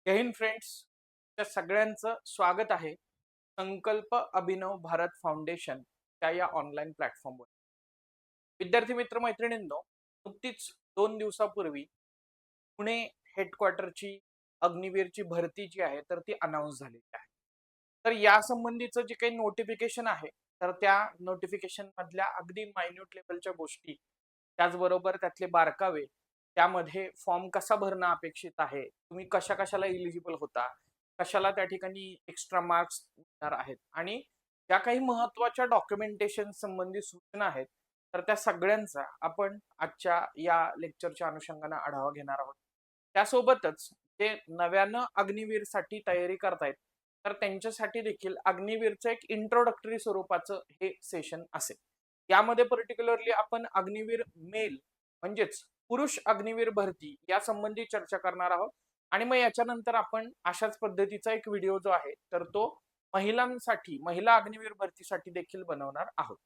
जय Hind friends, त्या सगळ्यांचं स्वागत आहे संकल्प अभिनव भारत फाउंडेशन त्या या ऑनलाईन प्लॅटफॉर्मवर. विद्यार्थी मित्र मैत्रिणींनो, नुकतीच 2 दिवसापूर्वी पुणे हेडक्वार्टरची अग्निवीरची भरती जी आहे तर ती अनाऊन्स झालेली आहे. तर या संबंधीचं जे काही नोटिफिकेशन आहे तर त्या नोटिफिकेशन मधल्या अगदी मायन्यूट लेवलच्या गोष्टी, त्याचबरोबर त्यातले बारकावे, त्यामध्ये फॉर्म कसा भरणं अपेक्षित आहे, तुम्ही कशा कशाला इलिजिबल होता, कशाला त्या ठिकाणी एक्स्ट्रा मार्क्स मिळणार आहेत, आणि ज्या काही महत्वाच्या डॉक्युमेंटेशन संबंधी सूचना आहेत तर त्या सगळ्यांचा आपण आजच्या या लेक्चरच्या अनुषंगाने आढावा घेणार आहोत. त्यासोबतच जे नव्यानं अग्निवीरसाठी तयारी करतायत तर त्यांच्यासाठी देखील अग्निवीरचं एक इंट्रोडक्टरी स्वरूपाचं हे सेशन असेल. यामध्ये पर्टिक्युलरली आपण अग्निवीर मेल म्हणजेच पुरुष अग्निवीर भरती या संबंधी चर्चा करणार आहोत. आणि मग याच्यानंतर आपण अशाच पद्धतीचा एक व्हिडिओ जो आहे तर तो महिलांसाठी, महिला अग्निवीर भरतीसाठी देखील बनवणार आहोत.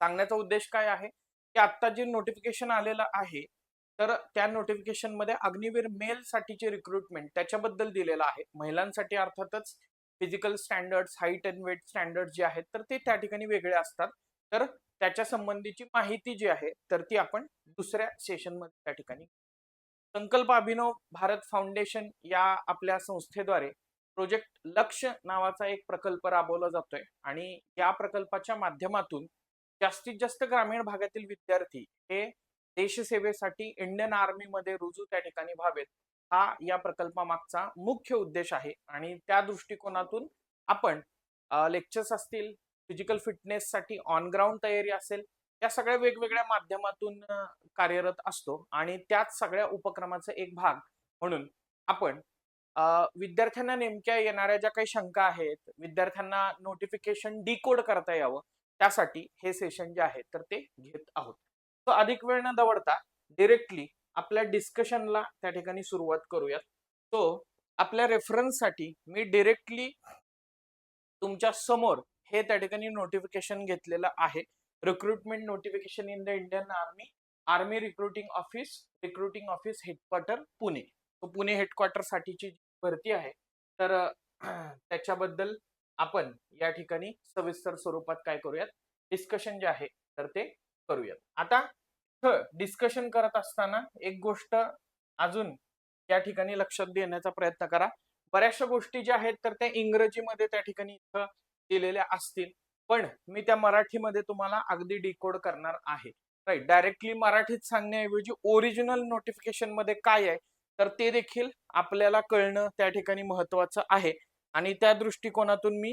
सांगण्याचा उद्देश काय आहे की आता जे नोटिफिकेशन आलेलं आहे तर त्या नोटिफिकेशन मध्ये अग्निवीर मेल साठीचे रिक्रुटमेंट त्याच्याबद्दल दिलेलं आहे. महिलांसाठी अर्थातच physical standards, height and weight standard जे आहेत तर ते त्या ठिकाणी वेगळे असतात. तर त्याच्या संबंधीची माहिती जी आहे तर ती आपण दुसऱ्या सेशन मध्ये त्या ठिकाणी. संकल्प अभिनव भारत फाउंडेशन या आपल्या संस्थेद्वारे प्रोजेक्ट लक्ष नावाचा एक प्रकल्प राबवला जातोय आणि या प्रकल्पाच्या माध्यमातून जास्तीत जास्त ग्रामीण भागातील विद्यार्थी हे देशसेवेसाठी इंडियन आर्मी मध्ये रुजू त्या ठिकाणी व्हावेत, हा या प्रकल्पामागचा मुख्य उद्देश आहे. आणि त्या दृष्टिकोनातून आपण लेक्चर्स असतील, फिजिकल फिटनेस साठी ऑन ग्राउंड तयारी असेल, या सगळ्या वेगवेगळ्या माध्यमातून कार्यरत असतो. आणि त्याच सगळ्या उपक्रमाचा एक भाग म्हणून आपण विद्यार्थ्यांना नेमक्या येणाऱ्या ज्या काही शंका आहेत, विद्यार्थ्यांना नोटिफिकेशन डिकोड करता यावं, त्यासाठी हे सेशन जे आहे तर ते घेत आहोत. तो अधिक वेळ न दवडता डिरेक्टली आपल्या डिस्कशनला त्या ठिकाणी सुरुवात करूयात. तो आपल्या रेफरन्ससाठी मी डिरेक्टली तुमच्या समोर हे त्या ठिकाणी नोटिफिकेशन घेतलेलं आहे. Recruitment notification in the Indian army, army recruiting office headquarter Pune. तो पुणे हेडक्वार्टर साठीची भरती आहे. तर त्याच्याबद्दल आपण या ठिकाणी सविस्तर स्वरूपात काय करूयात, डिस्कशन जे आहे तर ते करूयात. आता डिस्कशन करत असताना एक गोष्ट अजून या ठिकाणी लक्षात देण्याचा प्रयत्न करा. बऱ्याचशा गोष्टी ज्या आहेत तर त्या इंग्रजीमध्ये त्या ठिकाणी इथं दिलेल्या असतील, पण मी त्या मराठीमध्ये तुम्हाला अगदी डिकोड करणार आहे. राईट, डायरेक्टली मराठीत सांगण्याऐवजी ओरिजिनल नोटिफिकेशन मध्ये काय आहे तर ते देखील आपल्याला कळणं त्या ठिकाणी महत्वाचं आहे. आणि त्या दृष्टिकोनातून मी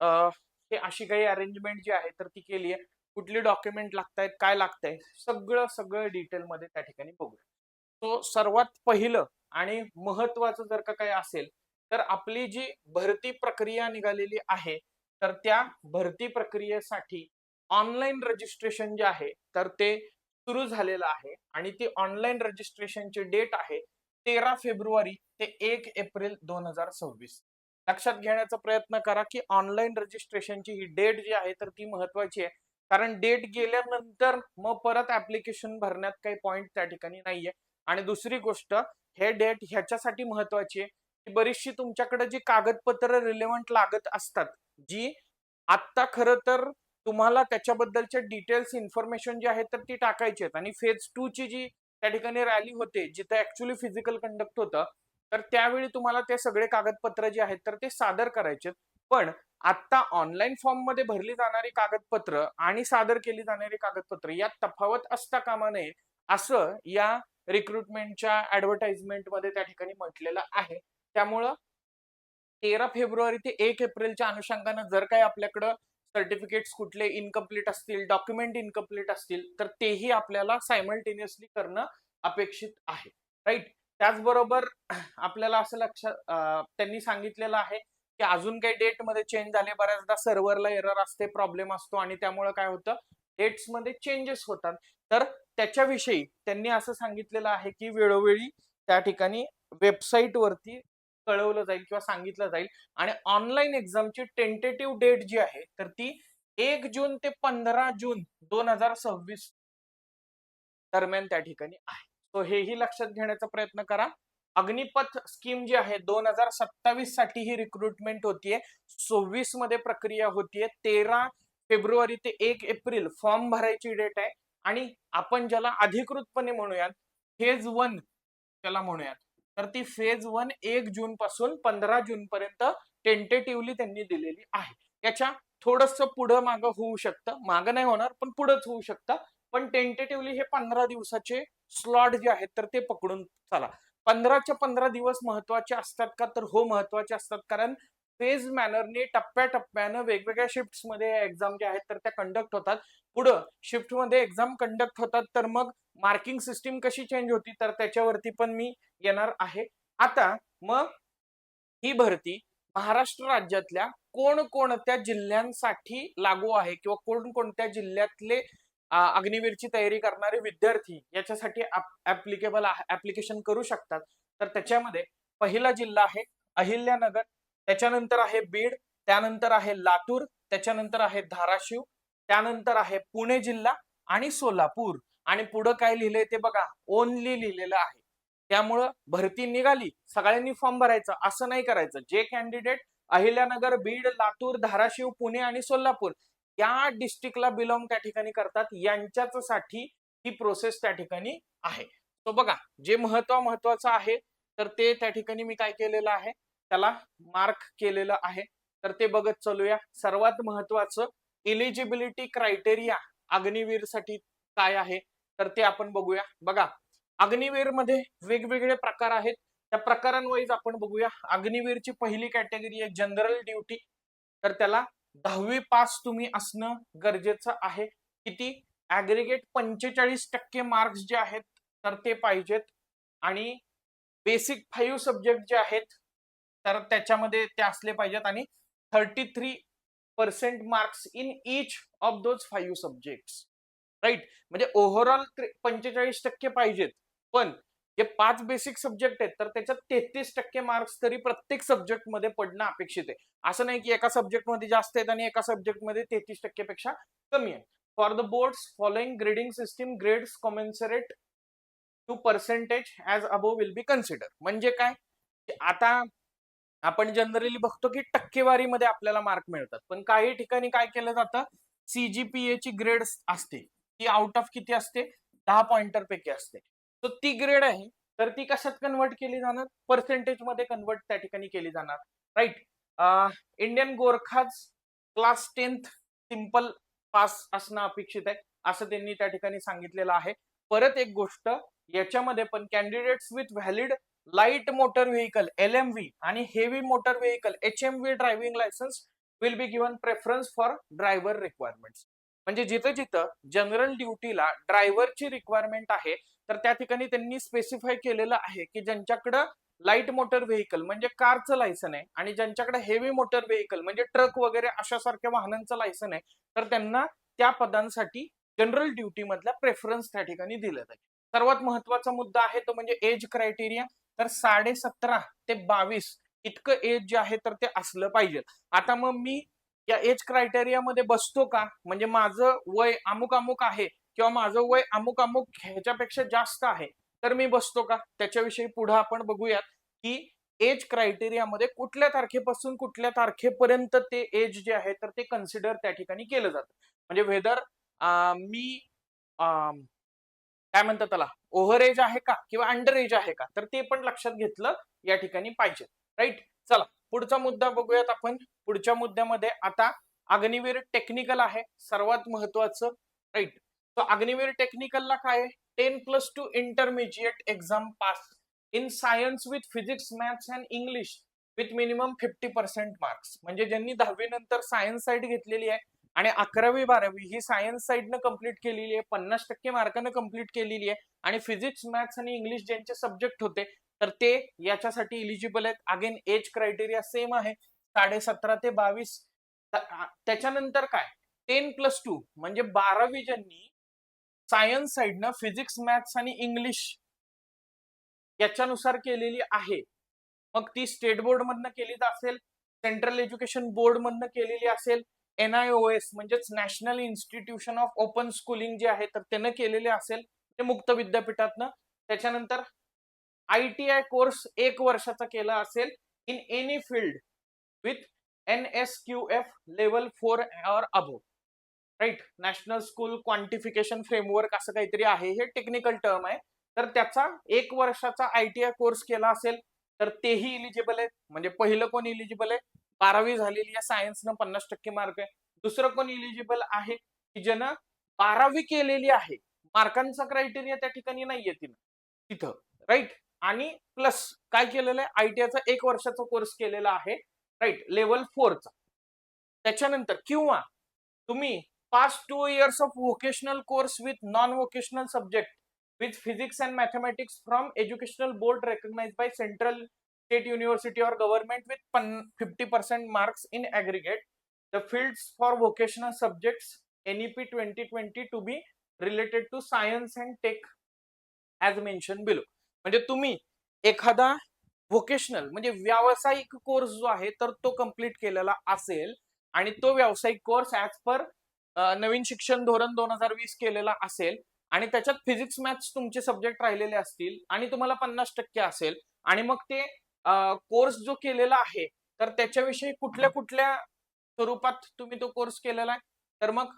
हे अशी काही अरेंजमेंट जी आहे तर ती केली आहे. कुठली डॉक्युमेंट लागतायत, काय लागतंय, सगळं सगळं डिटेलमध्ये त्या ठिकाणी बघूया. तो सर्वात पहिलं आणि महत्वाचं जर का काही असेल तर आपली जी भरती प्रक्रिया निघालेली आहे तर त्या भरती प्रक्रियेसाठी ऑनलाईन रजिस्ट्रेशन जे आहे तर ते सुरू झालेलं आहे. आणि ती ऑनलाईन रजिस्ट्रेशनची डेट आहे 13 फेब्रुवारी ते 1 एप्रिल 2026. लक्षात घेण्याचा प्रयत्न करा की ऑनलाईन रजिस्ट्रेशनची ही डेट जी आहे तर ती महत्वाची आहे. कारण डेट गेल्यानंतर मग परत ऍप्लिकेशन भरण्यात काही पॉइंट त्या ठिकाणी नाहीये. आणि दुसरी गोष्ट, हे डेट ह्याच्यासाठी महत्वाची आहे की बरीचशी तुमच्याकडे जी कागदपत्र रिलेव्हंट लागत असतात, जी आत्ता खरं तर तुम्हाला त्याच्याबद्दलचे डिटेल्स इन्फॉर्मेशन जी आहे तर ती टाकायची आहेत. आणि फेज 2 ची जी त्या ठिकाणी रॅली होते जिथे ऍक्च्युली फिजिकल कंडक्ट होतं तर त्यावेळी तुम्हाला ते सगळे कागदपत्र जे आहेत तर ते सादर करायचे. पण आता ऑनलाईन फॉर्म मध्ये भरली जाणारी कागदपत्र आणि सादर केली जाणारी कागदपत्र यात तफावत असता कामा नये असं या रिक्रुटमेंटच्या ऍडव्हर्टाइजमेंट मध्ये त्या ठिकाणी म्हटलेलं आहे. त्यामुळं 13 फेब्रुवारी ते 1 एप्रिलच्या अनुषंगानं जर काही आपल्याकडं सर्टिफिकेट्स कुठले इनकम्प्लीट असतील, डॉक्युमेंट इनकम्प्लीट असतील तर तेही आपल्याला सायमल्टेनियसली करणं अपेक्षित आहे. राईट. त्याचबरोबर आपल्याला असं लक्षात त्यांनी सांगितलेलं आहे की अजून काही डेट मध्ये चेंज झाले, बऱ्याचदा सर्व्हरला एरर असते, प्रॉब्लेम असतो आणि त्यामुळे काय होतं, डेट्स मध्ये चेंजेस होतात. तर त्याच्याविषयी त्यांनी असं सांगितलेलं आहे की वेळोवेळी त्या ठिकाणी वेबसाईट वरती कळवलं जाईल किंवा सांगितलं जाईल. आणि ऑनलाईन एक्झामची टेंटेटिव्ह डेट जी आहे तर ती 1 जून ते 15 जून 2026 दरम्यान त्या ठिकाणी आहे. तो हेही लक्षात घेण्याचा प्रयत्न करा. अग्निपथ स्कीम जी आहे 2027 साठी ही रिक्रुटमेंट होतीये. 26 मध्ये प्रक्रिया होतीये. 13 फेब्रुवारी ते 1 एप्रिल फॉर्म भरायची डेट आहे. आणि आपण ज्याला अधिकृतपणे म्हणूयात फेज 1 त्याला म्हणूयात, तर ती फेज 1 1 जून पासून 15 जून पर्यंत टेंटेटिव्हली त्यांनी दिलेली आहे. याच्या थोडस पुढं मागं होऊ शकतं, मागं नाही होणार पण पुढंच होऊ शकतं. पण टेंटेटिव्हली हे 15 दिवसाचे स्लॉट जे आहेत तर ते पकडून चला. 15च्या 15 दिवस महत्वाचे असतात का? तर हो, महत्वाचे असतात. कारण फेज मॅनरने टप्प्याटप्प्यानं वेगवेगळ्या शिफ्ट मध्ये एक्झाम ज्या आहेत तर त्या कंडक्ट होतात. पुढं शिफ्ट मध्ये एक्झाम कंडक्ट होतात तर मग मार्किंग सिस्टीम कशी चेंज होती तर त्याच्यावरती पण मी येणार आहे. आता मग ही भरती महाराष्ट्र राज्यातल्या कोणकोणत्या जिल्ह्यांसाठी लागू आहे किंवा कोणकोणत्या जिल्ह्यातले अग्निवीरची तयारी करणारे विद्यार्थी याच्यासाठी ऍप्लिकेशन करू शकतात. तर त्याच्यामध्ये पहिला जिल्हा आहे अहिल्यानगर, त्याच्यानंतर आहे बीड, त्यानंतर आहे लातूर, त्याच्यानंतर आहे धाराशिव, त्यानंतर आहे पुणे जिल्हा आणि सोलापूर. आणि पुढे काय लिहिलंय ते बघा, ओनली लिहिलेलं आहे. त्यामुळं भरती निघाली सगळ्यांनी फॉर्म भरायचा असं नाही करायचं. जे कॅन्डिडेट अहिल्यानगर, बीड, लातूर, धाराशिव, पुणे आणि सोलापूर या डिस्ट्रिक्टला बिलॉंग त्या ठिकाणी करतात यांच्याच साठी ही प्रोसेस त्या ठिकाणी आहे. तो बघा, जे महत्वाचं आहे तर ते त्या ठिकाणी मी काय केलेलं आहे त्याला मार्क केलेलं आहे. तर ते बघत चालूया. सर्वात महत्वाचं एलिजिबिलिटी क्रायटेरिया अग्निवीर साठी काय आहे तर ते आपण बघूया. बघा, अग्निवीर मध्ये वेगवेगळे प्रकार आहेत. त्या प्रकारांवाईज आपण बघूया. अग्निवीरची पहिली कॅटेगरी आहे जनरल ड्युटी. तर त्याला 10वी पास तुम्ही असणं गरजेचं आहे. किती? ऍग्रिगेट 45% मार्क्स जे आहेत तर ते पाहिजेत. आणि बेसिक 5 सब्जेक्ट जे आहेत तर त्याच्यामध्ये ते असले पाहिजेत. आणि 33% marks in each of those 5 subject. Right, म्हणजे ओव्हरऑल 45% पाहिजेत. पण जे 5 बेसिक सब्जेक्ट आहेत तर त्याच्यात 33% मार्क्स तरी प्रत्येक सब्जेक्ट मध्ये पडणं अपेक्षित आहे. असं नाही की एका सब्जेक्ट मध्ये जास्त आहेत आणि एका सब्जेक्ट मध्ये 33% पेक्षा कमी आहे. For the boards following grading system grades commensurate to percentage as above will be consider. म्हणजे काय, आता आपण जनरली बघतो की टक्केवारीमध्ये आपल्याला मार्क मिळतात, पण काही ठिकाणी काय केलं जातं, सीजीपीए ची ग्रेड असते ती आउट ऑफ किती असते, 10 पॉइंटर पैकी असते. तर ती ग्रेड आहे तर ती कशात कन्वर्ट केली जाणार, पर्सेंटेज मध्ये कन्वर्ट त्या ठिकाणी केली जाणार. Right. Indian Gorkhas class 10th simple pass असणं अपेक्षित आहे असं त्यांनी त्या ठिकाणी सांगितलेलं आहे. परत एक गोष्ट, याच्यामध्ये पण candidates with valid light motor vehicle LMV आणि heavy motor vehicle HMV driving licence will be given preference for driver requirements. म्हणजे जिथं जिथं जनरल ड्युटीला ड्रायव्हरची रिक्वायरमेंट आहे तर त्या ठिकाणी त्यांनी स्पेसिफाय केलेलं आहे की ज्यांच्याकडं लाईट मोटर व्हेकल म्हणजे कारचं लायसन आहे आणि ज्यांच्याकडे हेवी मोटर व्हेकल म्हणजे ट्रक वगैरे अशा सारख्या वाहनांचं लायसन आहे तर त्यांना त्या पदांसाठी जनरल ड्युटी मधल्या प्रेफरन्स त्या ठिकाणी दिलं जाईल. सर्वात महत्वाचा मुद्दा आहे तो म्हणजे एज क्रायटेरिया. तर 17.5 ते 22 इतकं एज जे आहे तर ते असलं पाहिजे. आता मग मी या एज क्रायटेरिया मध्ये बसतो का, म्हणजे माझं वय अमुक अमुक आहे किंवा माझं वय अमुक अमुक ह्याच्यापेक्षा जास्त आहे तर मी बसतो का, त्याच्याविषयी पुढे आपण बघूयात की एज क्रायटेरियामध्ये कुठल्या तारखेपासून कुठल्या तारखेपर्यंत ते एज जे आहे तर ते कन्सिडर त्या ठिकाणी केलं जातं. म्हणजे वेदर मी काय म्हणतात त्याला, ओव्हर एज आहे का किंवा अंडर एज आहे का, तर ते पण लक्षात घेतलं या ठिकाणी पाहिजे. राईट. चला पुढचा मुद्दा बघूयात आपण. पुढच्या मुद्द्यामध्ये आता अग्निवीर टेक्निकल आहे सर्वात महत्वाचं. राईट. तो अग्निवीर टेक्निकलला काय, 10+2 intermediate exam pass in science with physics maths and English with minimum 50% marks. म्हणजे ज्यांनी 10वी नंतर सायन्स साईड घेतलेली आहे आणि 11वी-12वी ही सायन्स साईडनं कंप्लीट केलेली आहे, 50% मार्कानं कंप्लीट केलेली आहे आणि फिजिक्स मॅथ्स आणि इंग्लिश ज्यांचे सब्जेक्ट होते तर ते याच्यासाठी इलिजिबल आहेत. अगेन एज क्रायटेरिया सेम आहे, 17.5 ते 22. त्याच्यानंतर काय, 10+2 म्हणजे 12वी ज्यांनी सायन्स साईडनं फिजिक्स मॅथ्स आणि इंग्लिश याच्यानुसार केलेली आहे, मग ती स्टेट बोर्ड मधनं केली असेल, सेंट्रल एज्युकेशन बोर्ड मधनं केलेली असेल, NIOS म्हणजेच national institution of open schooling जे आहे तर त्यानं केलेले असेल, ते मुक्त विद्यापीठातनं. त्याच्यानंतर ITI कोर्स 1 वर्षाचा केला असेल in any field with NSQF level 4 और above, right. National school quantification framework असं काहीतरी आहे, हे टेक्निकल टर्म आहे. तर त्याचा 1 वर्षाचा ITI कोर्स केला असेल तर तेही इलिजिबल आहे. म्हणजे पहिलं कोण इलिजिबल आहे, 12वी झालेली आहे, सायन्सनं 50% मार्क आहे. दुसरं कोण इलिजिबल आहे की ज्यानं 12वी केलेली आहे, मार्कांचा क्रायटेरिया त्या ठिकाणी नाहीये तिथं, राईट. आणि प्लस काय केलेलं आहे, ITIचा 1 वर्षाचा कोर्स केलेला आहे, राईट, लेवल 4चा. त्याच्यानंतर किंवा तुम्ही pass 2 years of vocational course with non-vocational subject with physics and mathematics from educational board recognized by central, state university or government with 50% marks in aggregate. The fields for vocational subjects NEP 2020 to be related to science and tech as mentioned below. म्हणजे तुम्ही एखादा vocational म्हणजे व्यावसायिक course जो आहे तर तो complete केलेला असेल आणि तो व्यावसायिक कोर्स ऍज पर नवीन शिक्षण धोरण 2020 केलेला असेल आणि त्याच्यात फिजिक्स मॅथ्स तुमचे सब्जेक्ट राहिलेले असतील आणि तुम्हाला 50% असेल आणि मग ते कोर्स जो केलेला आहे तर त्याच्याविषयी कुठल्या कुठल्या स्वरूपात तुम्ही तो कोर्स केलेला आहे, तर मग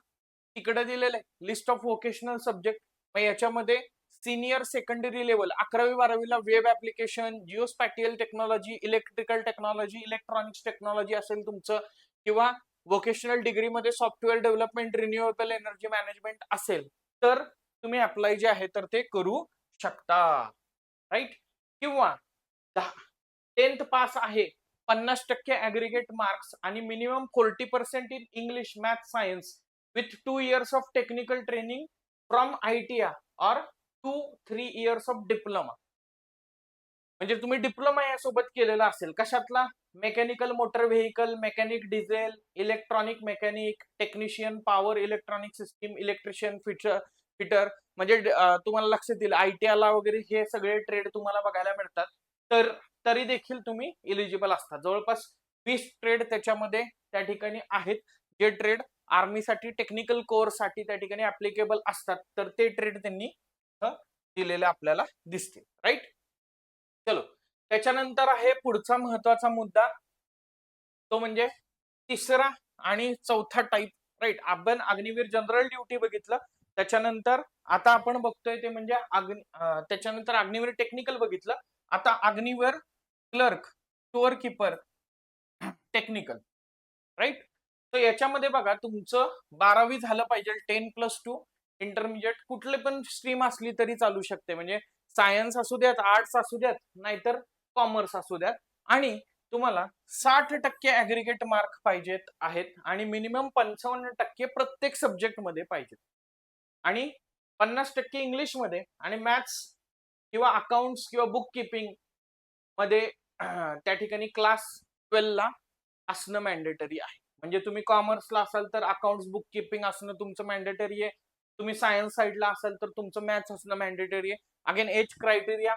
तिकडे दिलेलं आहे लिस्ट ऑफ व्होकेशनल सब्जेक्ट. मग याच्यामध्ये सिनियर सेकंडरी लेवल 11वी-12वीला web application, geospatial technology, electrical technology, electronics technology असेल तुमचं, किंवा व्होकेशनल डिग्रीमध्ये software development, renewable energy management असेल तर तुम्ही अप्लाय जे आहे तर ते करू शकता, राईट. किंवा 10th पास आहे, 50% ऍग्रिगेट मार्क्स आणि minimum 40% in English, math, science with 2 years of technical training from ITI और 2-3 years ऑफ डिप्लोमा. म्हणजे तुम्ही डिप्लोमा यासोबत केलेला असेल कशातला, mechanical motor vehicle, mechanic diesel, electronic mechanic, technician, power electronic system, electrician, fitter. म्हणजे तुम्हाला लक्षात येईल ITI ला वगैरे हे सगळे ट्रेड तुम्हाला बघायला मिळतात. तर तरी देखील तुम्ही इलिजिबल असतात. जवळपास 20 ट्रेड त्याच्यामध्ये त्या ठिकाणी आहेत, जे ट्रेड आर्मीसाठी टेक्निकल कोर्स साठी त्या ठिकाणी ऍप्लिकेबल असतात. तर ते ट्रेड त्यांनी दिलेले आपल्याला दिसतील, राईट. चलो, त्याच्यानंतर आहे पुढचा महत्वाचा मुद्दा, तो म्हणजे तिसरा आणि चौथा टाईप, राईट. आपण अग्निवीर जनरल ड्युटी बघितलं, त्याच्यानंतर आता आपण बघतोय ते म्हणजे त्याच्यानंतर अग्निवीर टेक्निकल बघितलं, आता Agniveer clerk, store keeper technical, right. तर याच्यामध्ये बघा तुमचं 12वी झालं पाहिजे, 10+2 इंटरमिजिएट, कुठले पण स्ट्रीम असली तरी चालू शकते, म्हणजे सायन्स असू द्यात, आर्ट्स असू द्यात, नाहीतर कॉमर्स असू द्यात, आणि तुम्हाला 60% ऍग्रिगेट मार्क पाहिजेत आहेत आणि मिनिमम 55% प्रत्येक सब्जेक्ट मध्ये पाहिजेत आणि 50% इंग्लिश मध्ये आणि मॅथ्स किंवा अकाउंट्स किंवा बुक किपिंग मध्ये त्या ठिकाणी क्लास 12 ला असणं मॅन्डेटरी आहे. म्हणजे तुम्ही कॉमर्सला असाल तर अकाउंट्स बुक किपिंग असणं तुमचं मॅन्डेटरी आहे, तुम्ही सायन्स साईडला असाल तर तुमचं मॅथ्स असणं मॅन्डेटरी आहे. अगेन एज क्रायटेरिया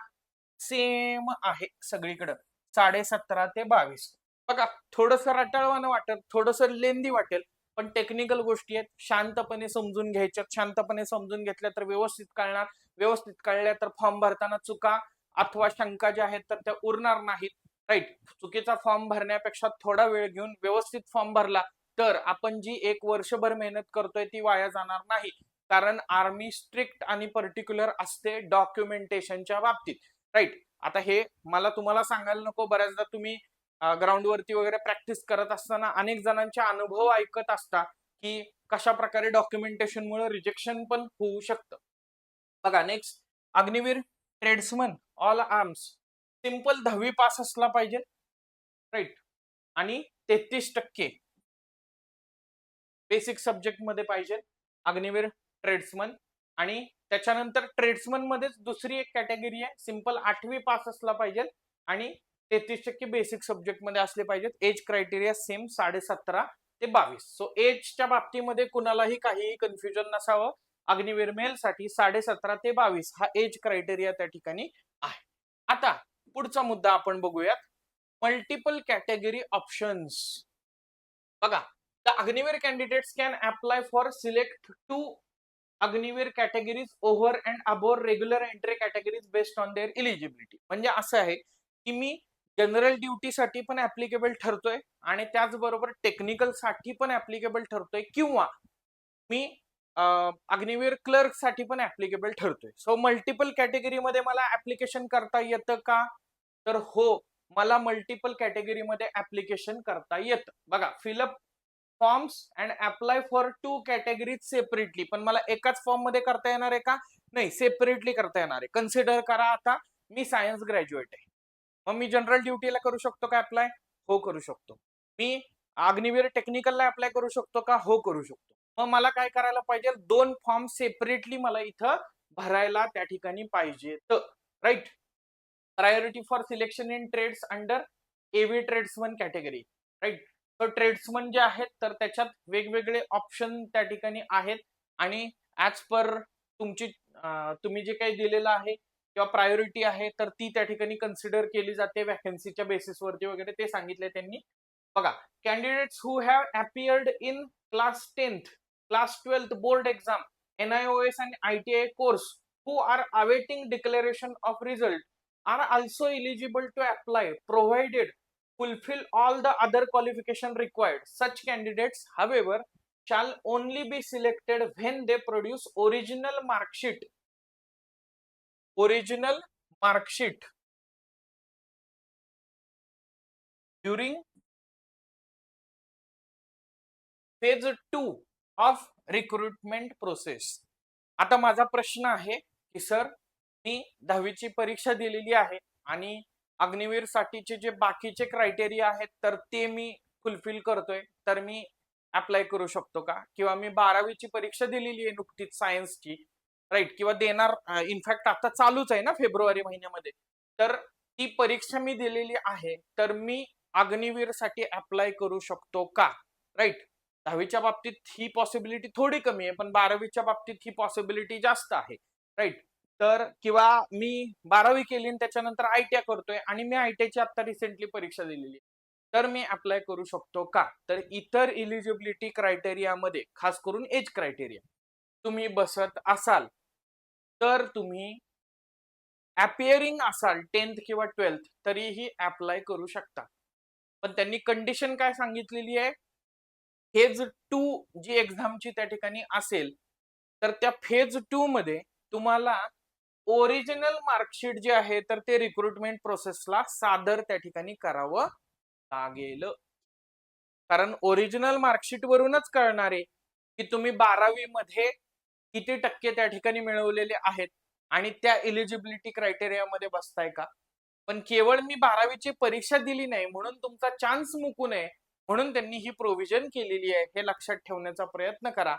सेम आहे सगळीकडे, 17.5 ते 22. बघा थोडस रटाळवानं वाटेल, थोडस लेंदी वाटेल, पण टेक्निकल गोष्टी आहेत, शांतपणे समजून घ्यायच्या, शांतपणे समजून घेतल्या तर व्यवस्थित कळणार, व्यवस्थित कळल्या तर फॉर्म भरताना चुका अथवा शंका ज्या आहेत तर त्या उरणार नाहीत, राईट. चुकीचा फॉर्म भरण्यापेक्षा थोडा वेळ घेऊन व्यवस्थित फॉर्म भरला तर आपण जी 1 वर्षभर मेहनत करतोय ती वाया जाणार नाही. कारण आर्मी स्ट्रिक्ट आणि पर्टिक्युलर असते डॉक्युमेंटेशनच्या बाबतीत, राईट. आता हे मला तुम्हाला सांगायला नको, बऱ्याचदा तुम्ही ग्राउंड वरती वगैरे प्रॅक्टिस करत असताना अनेक जणांचे अनुभव ऐकत असता की कशा प्रकारे डॉक्युमेंटेशन मुळे रिजेक्शन पण होऊ शकतं. बघा next, Agniveer tradesman all arms, simple 10वी पास असला पाहिजे, राईट. आणि 33% बेसिक सब्जेक्ट मध्ये पाहिजे अग्निवीर ट्रेड्समन. आणि त्याच्यानंतर ट्रेड्समन मध्येच दुसरी एक कॅटेगरी आहे, सिंपल 8वी पास असला पाहिजे आणि 33% बेसिक सब्जेक्ट मध्ये असले पाहिजेत. एज क्रायटेरिया सेम 17.5 ते 22. सो एजच्या बाबतीमध्ये कुणालाही काहीही कन्फ्युजन नसावं, अग्निवीर मेल साठी 17.5 ते 22 हा एज क्रायटेरिया त्या ठिकाणी आहे. आता पुढचा मुद्दा आपण बघूयात, मल्टिपल कॅटेगरी ऑप्शन्स. बघा, the Agniveer candidates can apply for select 2 Agniveer categories over and above regular entry categories based on their eligibility. म्हणजे असं आहे की मी जनरल ड्युटीसाठी पण ऍप्लिकेबल ठरतोय आणि त्याचबरोबर टेक्निकल साठी पण ऍप्लिकेबल ठरतोय किंवा मी अग्निवीर क्लर्क साठी पण ऍप्लिकेबल ठरतोय. सो मल्टिपल कॅटेगरीमध्ये मला ऍप्लिकेशन करता येतं का? तर हो, मला मल्टिपल कॅटेगरीमध्ये ऍप्लिकेशन करता येतं. बघा, fill up forms and apply for 2 categories separately. पण मला एकाच फॉर्म मध्ये करता येणार आहे का? नाही, सेपरेटली करता येणार आहे. कन्सिडर करा, आता मी सायन्स ग्रॅज्युएट आहे, मग मी जनरल ड्युटीला करू शकतो का अप्लाय? हो, करू शकतो. मी अग्निवीर टेक्निकलला अप्लाय करू शकतो का? हो, करू शकतो. मग मला काय करायला पाहिजे? 2 फॉर्म सेपरेटली मला इथं भरायला त्या ठिकाणी पाहिजे. Right. Priority for selection in trades under AV tradesman category. Right. तर ट्रेड्समन जे आहेत तर त्याच्यात वेगवेगळे ऑप्शन त्या ठिकाणी आहेत आणि ऍज पर तुम्ही जे काही दिलेलं आहे किंवा प्रायोरिटी आहे तर ती त्या ठिकाणी कन्सिडर केली जाते वॅकन्सीच्या बेसिसवरती वगैरे, ते सांगितले त्यांनी. बघा, candidates who have appeared in class 10th, class 12th board exam, NIOS and ITI course who are awaiting declaration of result are also eligible to apply provided fulfill all the other qualification required. Such candidates, however, shall only be selected when they produce original mark sheet during phase 2 of recruitment process. आता माझा प्रश्न आहे की sir, मी 10वीची परीक्षा दिलेली आहे आणि अग्निवीर साठीचे जे बाकीचे क्रायटेरिया आहेत तर ते मी फुलफिल करतोय, तर मी अप्लाय करू शकतो का? किंवा मी 12वीची परीक्षा दिलेली आहे नुकतीच सायन्सची, राईट, किंवा देणार, इनफॅक्ट आता चालूच आहे ना फेब्रुवारी महिन्यामध्ये, तर ती परीक्षा मी दिलेली आहे, तर मी अग्निवीर साठी अप्लाय करू शकतो का? राईट. 10वीच्या बाबतीत ही पॉसिबिलिटी थोडी कमी आहे, पण 12वीच्या बाबतीत ही पॉसिबिलिटी जास्त आहे. राईट. तर किंवा मी 12वी केली आणि त्याच्यानंतर ITI करतोय आणि मी ITIची आता रिसेंटली परीक्षा दिलेली, तर मी अप्लाय करू शकतो का? तर इतर इलिजिबिलिटी क्रायटेरियामध्ये खास करून एज क्रायटेरिया तुम्ही बसत असाल तर तुम्ही अपिअरिंग असाल 10th किंवा 12th तरीही अप्लाय करू शकता. पण त्यांनी कंडिशन काय सांगितलेली आहे? फेज 2 जी एक्झामची त्या ठिकाणी असेल तर त्या फेज 2 मध्ये तुम्हाला ओरिजिनल मार्कशीट जे आहे तर ते रिक्रुटमेंट प्रोसेसला सादर त्या ठिकाणी करावं लागेल. कारण ओरिजिनल मार्कशीट वरूनच कळणार आहे की तुम्ही 12वी मध्ये किती टक्के त्या ठिकाणी मिळवलेले आहेत आणि त्या इलिजिबिलिटी क्रायटेरियामध्ये बसताय का. पण केवळ मी 12वीची परीक्षा दिली नाही म्हणून तुमचा चान्स मुकू नये म्हणून त्यांनी ही प्रोव्हिजन केलेली आहे, हे लक्षात ठेवण्याचा प्रयत्न करा.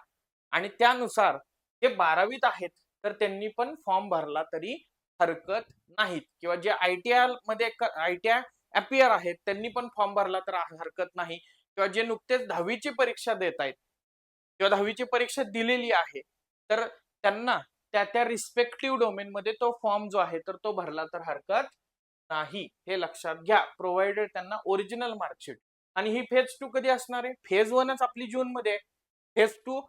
आणि त्यानुसार जे 12वीत आहेत तर त्यांनी पण फॉर्म भरला तरी हरकत नाहीत, किंवा जे ITI मध्ये ITI अपियर आहेत त्यांनी पण फॉर्म भरला तर हरकत नाही, किंवा जे नुकतेच 10वीची परीक्षा देत आहेत किंवा 10वीची परीक्षा दिलेली आहे तर त्यांना त्या रिस्पेक्टिव्ह डोमेन मध्ये तो फॉर्म जो आहे तर तो भरला तर हरकत नाही, हे लक्षात घ्या, प्रोव्हाइडेड त्यांना ओरिजिनल मार्कशीट. आणि ही फेज 2 कधी असणार आहे? फेज 1च आपली जून मध्ये, फेज 2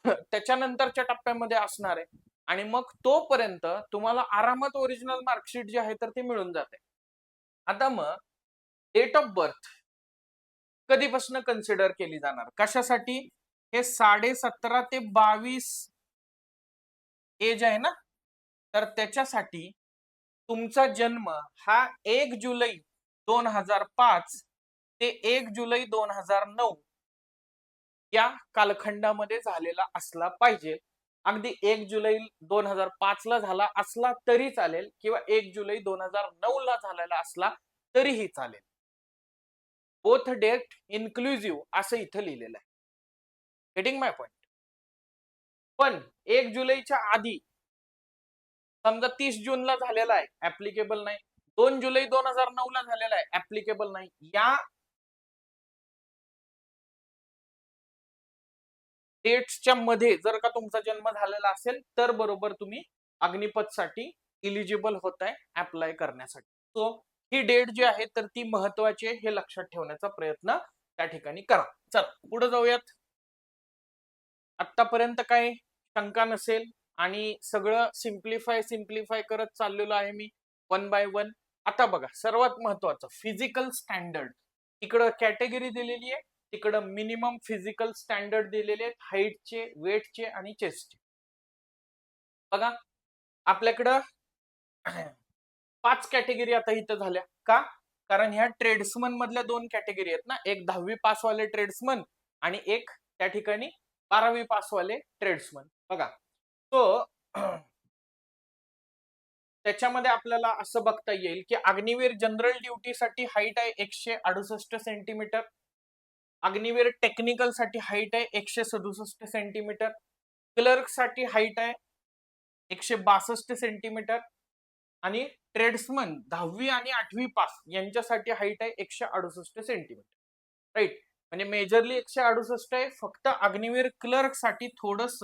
त्याच्यानंतरच्या टप्प्यामध्ये असणार आहे आणि मग तोपर्यंत तुम्हाला आरामात ओरिजिनल मार्कशीट जे आहे तर ते मिळून जाते. आता मग डेट ऑफ बर्थ कधीपासून कन्सिडर केली जाणार? कशासाठी? हे 17.5 ते 22 एज आहे ना, तर त्याच्यासाठी तुमचा जन्म हा 1 जुलै 2005 ते 1 जुलै 2009 या कालखंडामध्ये झालेला असला पाहिजे. अगदी 1 जुलै 2005 ला झाला असला तरी चालेल किंवा 1 जुलै 2009 ला झालेला असला तरीही चालेल. बोथ डेट इन्क्लुझिव्ह असं इथं लिहिलेलं आहे. गेटिंग माय पॉइंट. पण 1 जुलैच्या आधी समजा 30 जूनला झालेला आहे, ऍप्लिकेबल नाही. 2 जुलै 2009 ला झालेला आहे, ऍप्लिकेबल नाही. या डेट्सच्या मध्ये जर का तुमचा जन्म झालेला असेल तर बरोबर तुम्ही अग्निपथसाठी इलिजिबल होताय अप्लाय करण्यासाठी. सो ही डेट जी आहे तर ती महत्वाची आहे, हे लक्षात ठेवण्याचा प्रयत्न त्या ठिकाणी करा. चल पुढे जाऊयात. आतापर्यंत काय शंका नसेल आणि सगळं सिम्प्लिफाय करत चाललेलो आहे मी 1 बाय 1. आता बघा सर्वात महत्वाचं फिजिकल स्टँडर्ड. इकडं कॅटेगरी दिलेली आहे, तिकडं मिनिमम फिजिकल स्टँडर्ड दिलेले आहेत हाईटचे, वेटचे आणि चेस्टचे. बघा आपल्याकडं 5 कॅटेगरी आता इथं झाल्या. का? कारण ह्या ट्रेड्समन मधल्या 2 कॅटेगरी आहेत ना, एक 10वी पासवाले ट्रेड्समन आणि एक त्या ठिकाणी 12वी पासवाले ट्रेड्समन. बघा तो त्याच्यामध्ये आपल्याला असं बघता येईल की अग्निवीर जनरल ड्युटीसाठी हाईट आहे 168 सेंटीमीटर, अग्निवीर टेक्निकल साठी हाईट आहे 167 सेंटीमीटर, क्लर्क साठी हाईट आहे 162 सेंटीमीटर आणि ट्रेड्समन 10वी आणि 8वी पास यांच्यासाठी हाईट आहे 168 सेंटीमीटर. राईट, म्हणजे मेजरली 168 आहे. फक्त अग्निवीर क्लर्क साठी थोडस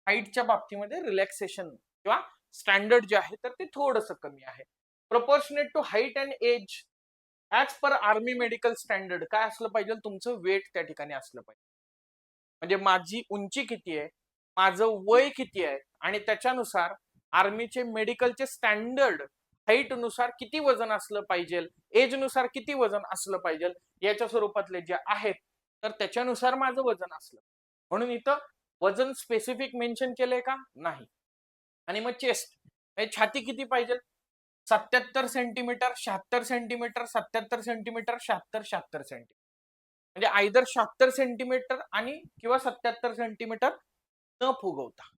हाईटच्या बाबतीमध्ये रिलॅक्सेशन किंवा स्टँडर्ड जे आहे तर ते थोडस कमी आहे. Proportionate to height and age as per army medical standard काय असलं पाहिजे, तुमचं वेट त्या ठिकाणी असलं पाहिजे. म्हणजे माझी उंची किती आहे, माझं वय किती आहे आणि त्याच्यानुसार आर्मीचे मेडिकलचे स्टँडर्ड हाईट नुसार किती वजन असलं पाहिजे, एज नुसार किती वजन असलं पाहिजे याच्या स्वरूपातले जे आहेत तर त्याच्यानुसार माझं वजन असलं. म्हणून इथं वजन स्पेसिफिक मेन्शन केलंय का? नाही. आणि मग चेस्ट छाती किती पाहिजे, 77 सेंटीमीटर, 76 सेंटीमीटर, 77 सेंटीमीटर, 76 सेंटीमीटर. म्हणजे आयदर 76 सेंटीमीटर आणि किंवा 77 सेंटीमीटर न फुगवता.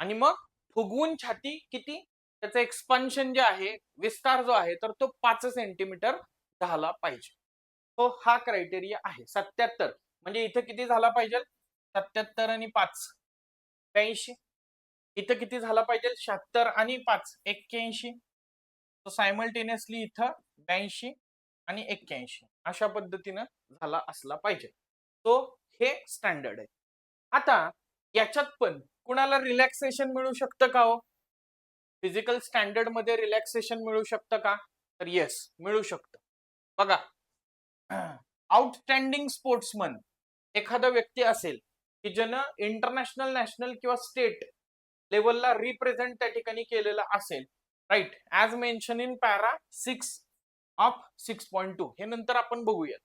आणि मग फुगवून छाती किती, त्याचं एक्सपान्शन जे आहे, विस्तार जो आहे तर तो 5 सेंटीमीटर झाला पाहिजे. तो हा क्रायटेरिया आहे. 77 म्हणजे इथं किती झाला पाहिजे, 77 आणि 5 83. इथं किती झाला पाहिजे, 76 आणि 5 81. तो सायमल्टेनियसली इथं 82 आणि 81 अशा पद्धतीनं झाला असला पाहिजे. तो हे स्टँडर्ड आहे. आता याच्यात पण कुणाला रिलॅक्सेशन मिळू शकतं का हो, फिजिकल स्टँडर्ड मध्ये रिलॅक्सेशन मिळू शकतं का, तर येस मिळू शकतं. बघा आउटस्टँडिंग स्पोर्ट्समन एखादा व्यक्ती असेल की ज्यानं इंटरनॅशनल, नॅशनल किंवा स्टेट लेवलला रिप्रेझेंट त्या ठिकाणी केलेला असेल, right, as mention in para 6 of 6.2. हे नंतर आपण बघूयात,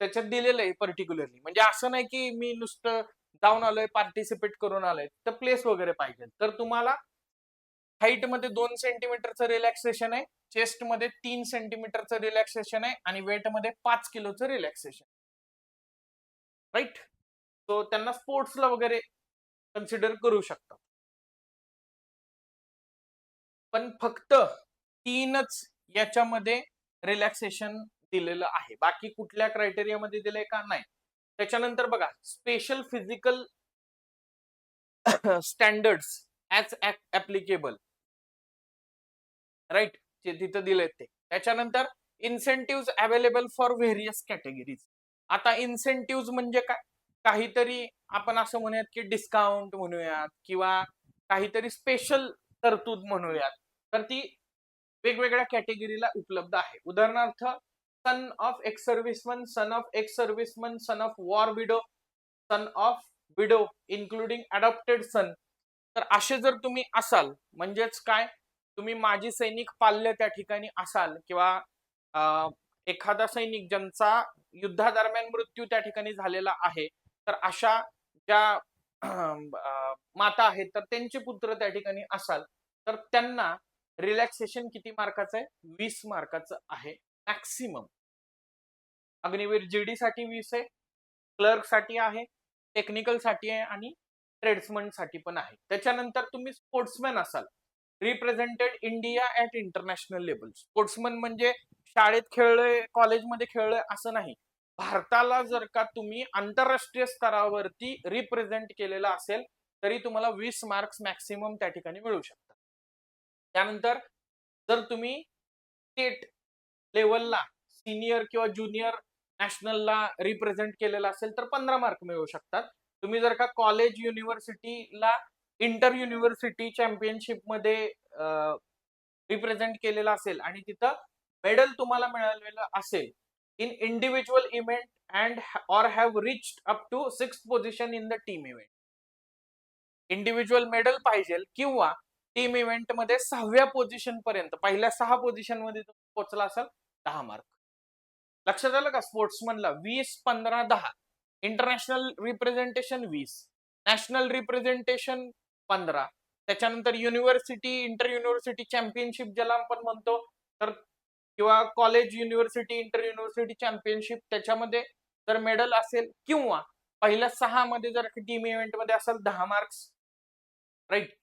त्याच्यात दिलेलं आहे पर्टिक्युलरली. म्हणजे असं नाही की मी नुसतं जाऊन आलोय, पार्टिसिपेट करून आलोय, तर प्लेस वगैरे पाहिजे. तर तुम्हाला हाईट मध्ये 2 सेंटीमीटरचं रिलॅक्सेशन आहे, चेस्ट मध्ये 3 सेंटीमीटरचं रिलॅक्सेशन आहे आणि वेट मध्ये 5 किलोचं रिलॅक्सेशन. राईट, तो त्यांना स्पोर्ट्सला वगैरे कन्सिडर करू शकतात. पण फक्त 3च याच्यामध्ये रिलॅक्सेशन दिलेलं आहे, बाकी कुठल्या क्रायटेरियामध्ये दिलंय का नाही. त्याच्यानंतर बघा special physical standards as applicable, right, जे तिथं दिलेत ते. त्याच्यानंतर incentive available for various categories. आता इन्सेंटिव्ह म्हणजे काय, काहीतरी आपण असं म्हणूयात की डिस्काउंट म्हणूयात किंवा काहीतरी स्पेशल तरतूद म्हणूयात, तर ती वेगवेगळ्या कॅटेगरीला उपलब्ध आहे. उदाहरणार्थ son of ex serviceman, son of ex serviceman, son of war widow, son of widow including adopted son. तर असे जर तुम्ही असाल, म्हणजेच काय, तुम्ही माजी सैनिक पाल्य त्या ठिकाणी असाल किंवा एखादा सैनिक ज्यांचा युद्धादरम्यान मृत्यू त्या ठिकाणी झालेला आहे, तर अशा ज्या माता आहेत तर त्यांचे पुत्र त्या ठिकाणी असाल, तर त्यांना रिलॅक्सेशन किती मार्काचं आहे, 20 मार्काचं आहे मॅक्सिमम. अग्निवीर जीडी साठी 20 आहे, क्लर्क साठी आहे, टेक्निकल साठी आहे आणि ट्रेड्समन साठी पण आहे. त्याच्यानंतर तुम्ही स्पोर्ट्समॅन असाल, represented India at international level. Sportsman म्हणजे शाळेत खेळलोय, कॉलेजमध्ये खेळलोय असं नाही. भारताला जर का तुम्ही आंतरराष्ट्रीय स्तरावरती रिप्रेझेंट केलेला असेल तरी तुम्हाला 20 मार्क्स मॅक्सिमम त्या ठिकाणी मिळू शकतात. त्यानंतर जर तुम्ही स्टेट लेवलला सिनियर किंवा ज्युनियर नॅशनलला रिप्रेझेंट केलेला असेल तर 15 मार्क मिळू शकतात. तुम्ही जर का कॉलेज, युनिव्हर्सिटीला इंटर युनिव्हर्सिटी चॅम्पियनशिप मध्ये रिप्रेझेंट केलेला असेल आणि तिथं मेडल तुम्हाला मिळालेलं असेल in individual event and or have reached up to 6th position in the team event, individual medal पाहिजे किंवा टीम इव्हेंट मध्ये 6व्या पोझिशन पर्यंत, पहिल्या 6 पोझिशन मध्ये तुम्ही पोहोचला असाल 10 मार्क. लक्षात आलं का? स्पोर्ट्समनला 20, 15, 10. International representation 20, national representation 15. त्याच्यानंतर युनिव्हर्सिटी, इंटर युनिव्हर्सिटी चॅम्पियनशिप ज्याला आपण म्हणतो, तर किंवा college university, inter university championship, त्याच्यामध्ये जर मेडल असेल किंवा पहिल्या 6 मध्ये जर टीम इव्हेंट मध्ये असेल 10 मार्क्स, राईट.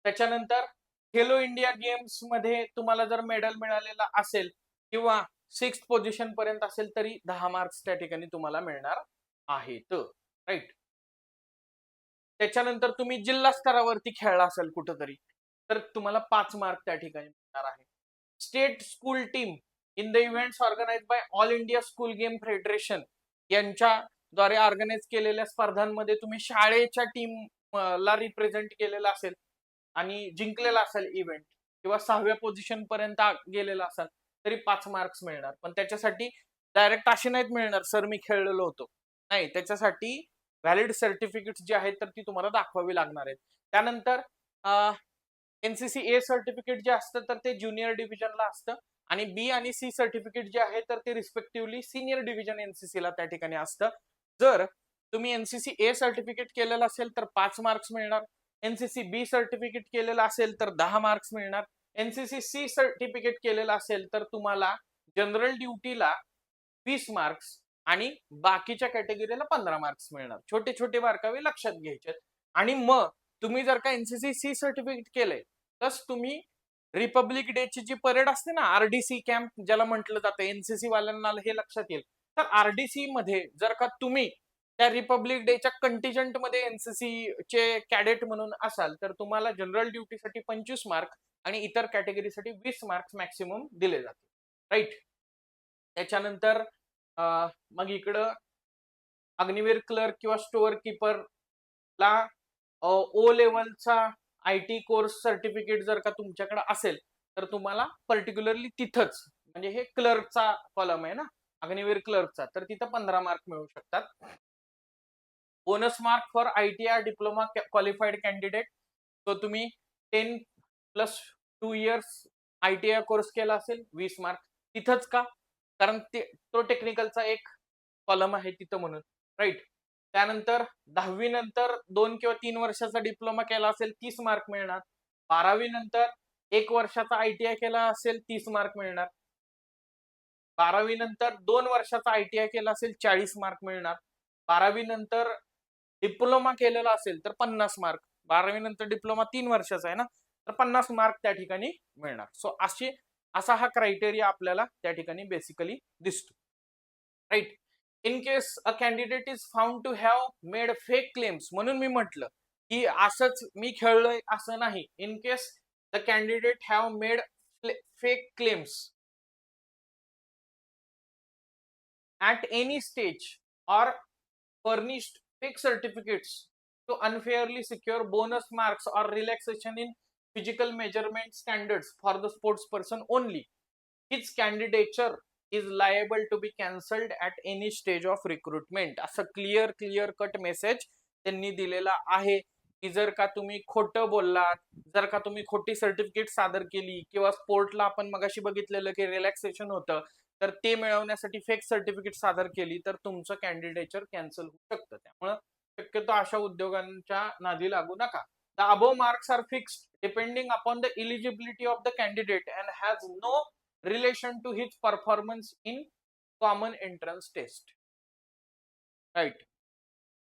त्याच्यानंतर खेलो इंडिया गेम्स मध्ये तुम्हाला जर मेडल मिळालेला असेल किंवा 6th पोझिशन पर्यंत असेल तरी 10 मार्क्स त्या ठिकाणी तुम्हाला मिळणार आहेत, राईट. त्याच्यानंतर तुम्ही जिल्हा स्तरावरती खेळला असेल कुठंतरी तर तुम्हाला 5 मार्क त्या ठिकाणी मिळणार आहे. State school team in the events organize by all India school game federation यांच्याद्वारे ऑर्गनाइज केलेल्या स्पर्धांमध्ये तुम्ही शाळेच्या टीम ला रिप्रेझेंट केलेला असेल आणि जिंकलेला असेल इव्हेंट किंवा 6व्या पोझिशन पर्यंत गेलेला असाल तरी 5 मार्क्स मिळणार. पण त्याच्यासाठी डायरेक्ट असे नाहीत मिळणार सर मी खेळलेलो होतो, नाही, त्याच्यासाठी व्हॅलिड सर्टिफिकेट जी आहेत तर ती तुम्हाला दाखवावी लागणार आहेत. त्यानंतर एनसीसी ए सर्टिफिकेट जे असतं तर ते ज्युनियर डिव्हिजनला असतं आणि बी आणि सी सर्टिफिकेट जे आहे तर ते रिस्पेक्टिव्हली सिनियर डिव्हिजन एनसीसी ला त्या ठिकाणी असतं. जर तुम्ही एनसीसी ए सर्टिफिकेट केलेलं असेल तर 5 मार्क्स मिळणार, एनसीसी बी सर्टिफिकेट केलेलं असेल तर 10 मार्क्स मिळणार, एनसीसी सी सर्टिफिकेट केलेलं असेल तर तुम्हाला जनरल ड्युटीला 20 मार्क्स आणि बाकीच्या कॅटेगरीला 15 मार्क्स मिळणार. छोटे छोटे बारकावे लक्षात घ्यायचे. आणि मग तुम्ही जर का एनसीसी सी सर्टिफिकेट केलंय तर तुम्ही रिपब्लिक डे ची जी परेड असते ना, आरडीसी कॅम्प ज्याला म्हटलं जातं, एनसीसी वाल्यांना हे लक्षात येईल, तर आरडीसी मध्ये जर का तुम्ही त्या रिपब्लिक डेच्या कंटिजंट मध्ये एनसीसी चे कॅडेट म्हणून असाल तर तुम्हाला जनरल ड्युटीसाठी 25 मार्क आणि इतर कॅटेगरीसाठी 20 मार्क्स मॅक्सिमम दिले जातील, राईट. त्याच्यानंतर मग इकडं अग्निवीर क्लर्क किंवा स्टोअर कीपरला ओ लेवलचा आयटी कोर्स सर्टिफिकेट जर का तुमच्याकडे असेल तर तुम्हाला पर्टिक्युलरली तिथंच, म्हणजे हे क्लर्कचा कॉलम आहे ना, अग्निवीर क्लर्कचा, तर तिथं 15 मार्क मिळू शकतात. Bonus mark for ITI diploma qualified candidate, तो तुम्ही 10+2 इयर्स आयटीआय कोर्स केला असेल 20 मार्क तिथंच का, कारण तो टेक्निकलचा एक कॉलम आहे तिथं म्हणून, राईट. त्यानंतर 10वी नंतर 2 किंवा 3 वर्षाचा डिप्लोमा केला असेल 30 मार्क मिळणार, 12वी नंतर 1 वर्षाचा आयटीआय केला असेल 30 मार्क मिळणार, 12वी नंतर 2 वर्षाचा आयटीआय केला असेल 40 मार्क मिळणार, 12वी नंतर डिप्लोमा केलेला असेल तर 50 मार्क, 12वी नंतर डिप्लोमा 3 वर्षाचा आहे ना तर 50 मार्क त्या ठिकाणी मिळणार. सो असा हा क्रायटेरिया आपल्याला त्या ठिकाणी बेसिकली दिसतो, right. In case a candidate is found to have made fake claims, म्हणून मी म्हटलं की असंच मी खेळलोय असं नाही. In case the candidate have made fake claims at any stage or furnished fake certificates to unfairly secure bonus marks or relaxation in physical measurement standards for the sports person only, his candidature is liable to be cancelled at any stage of recruitment. असं clear cut message त्यांनी दिलेला आहे की जर का तुम्ही खोटं बोललात, जर का तुम्ही खोटी सर्टिफिकेट सादर केली किंवा स्पोर्टला आपण मगाशी बघितलेलं की रिलॅक्सेशन होतं तर ते मिळवण्यासाठी फेक सर्टिफिकेट सादर केली तर तुमचं कॅन्डिडेचर कॅन्सल होऊ शकतं. त्यामुळे शक्यतो अशा उद्योगांच्या नादी लागू नका. The above marks are fixed depending upon the eligibility of the candidate and has no relation to his performance in common entrance test, right.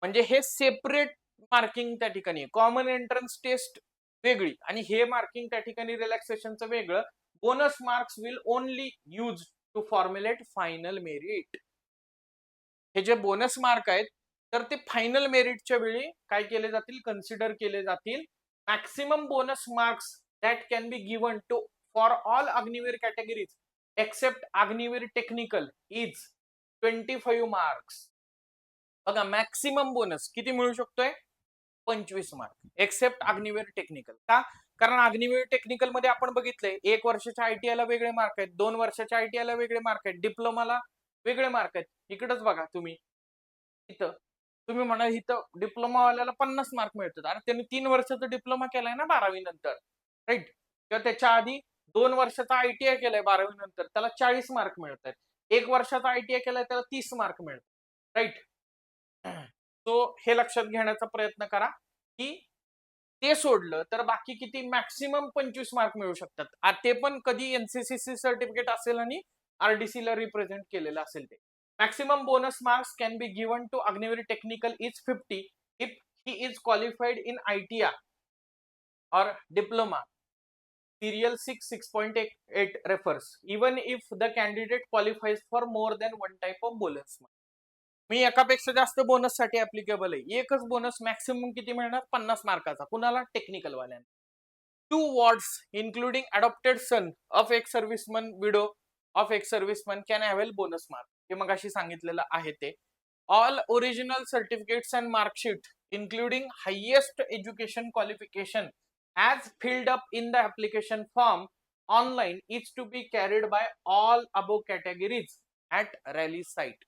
म्हणजे हे सेपरेट मार्किंग त्या ठिकाणी, कॉमन एंट्रन्स टेस्ट वेगळी आणि हे मार्किंग त्या ठिकाणी रिलॅक्सेशनचं वेगळं. Bonus marks will only use to formulate final merit. हे जे बोनस मार्क आहेत तर ते फायनल मेरिटच्या वेळी काय केले जातील, कन्सिडर केले जातील. Maximum bonus marks that can be given to for all Agniveer categories except Agniveer technical is 25 marks. बघा मॅक्सिमम बोनस किती मिळू शकतोय, 25 मार्क एक्सेप्ट अग्निवीर टेक्निकल. का, कारण अग्निवीर टेक्निकल मध्ये आपण बघितलंय 1 वर्षाच्या आयटीआय ला वेगळे मार्क आहेत, 2 वर्षाच्या आयटीआय ला वेगळे मार्क आहेत, डिप्लोमाला वेगळे मार्क आहेत. इकडेच बघा तुम्ही, इथं तुम्ही म्हणाल इथं डिप्लोमावाल्याला 50 मार्क मिळतात. अरे त्यांनी 3 वर्षाचा डिप्लोमा केलाय ना 12वी नंतर, राईट? किंवा त्याच्या आधी 2 वर्षाचा ITI केलाय 12वी नंतर, त्याला 40 मार्क मिळतात. 1 वर्षाचा ITI केलाय त्याला 30 मार्क मिळतात, राईट? तो हे लक्षात घेण्याचा प्रयत्न करा की ते सोडलं तर बाकी किती मॅक्सिमम 25 मार्क मिळू शकतात. ते पण कधी NCCC सर्टिफिकेट असेल आणि RDC ला रिप्रेझेंट केलेलं असेल ते. Maximum bonus marks can be given to Agniveer technical is 50 if he is qualified in ITI or diploma. Serial 6 6.8 refers even if the candidate qualifies for more than one type of bonus. मी एकापेक्षा जास्त bonus साठी applicable आहे. एकच bonus maximum किती मिळणार? 50 मार्काचा. कुणाला? Technical वाल्यांना. 2 wards including adopted son of ex serviceman, widow of ex serviceman can avail bonus mark. हे मगाशी सांगितलेलं आहे ते. All original certificates and mark sheet including highest education qualification as filled up in the application form online is to be carried by all above categories at rally site.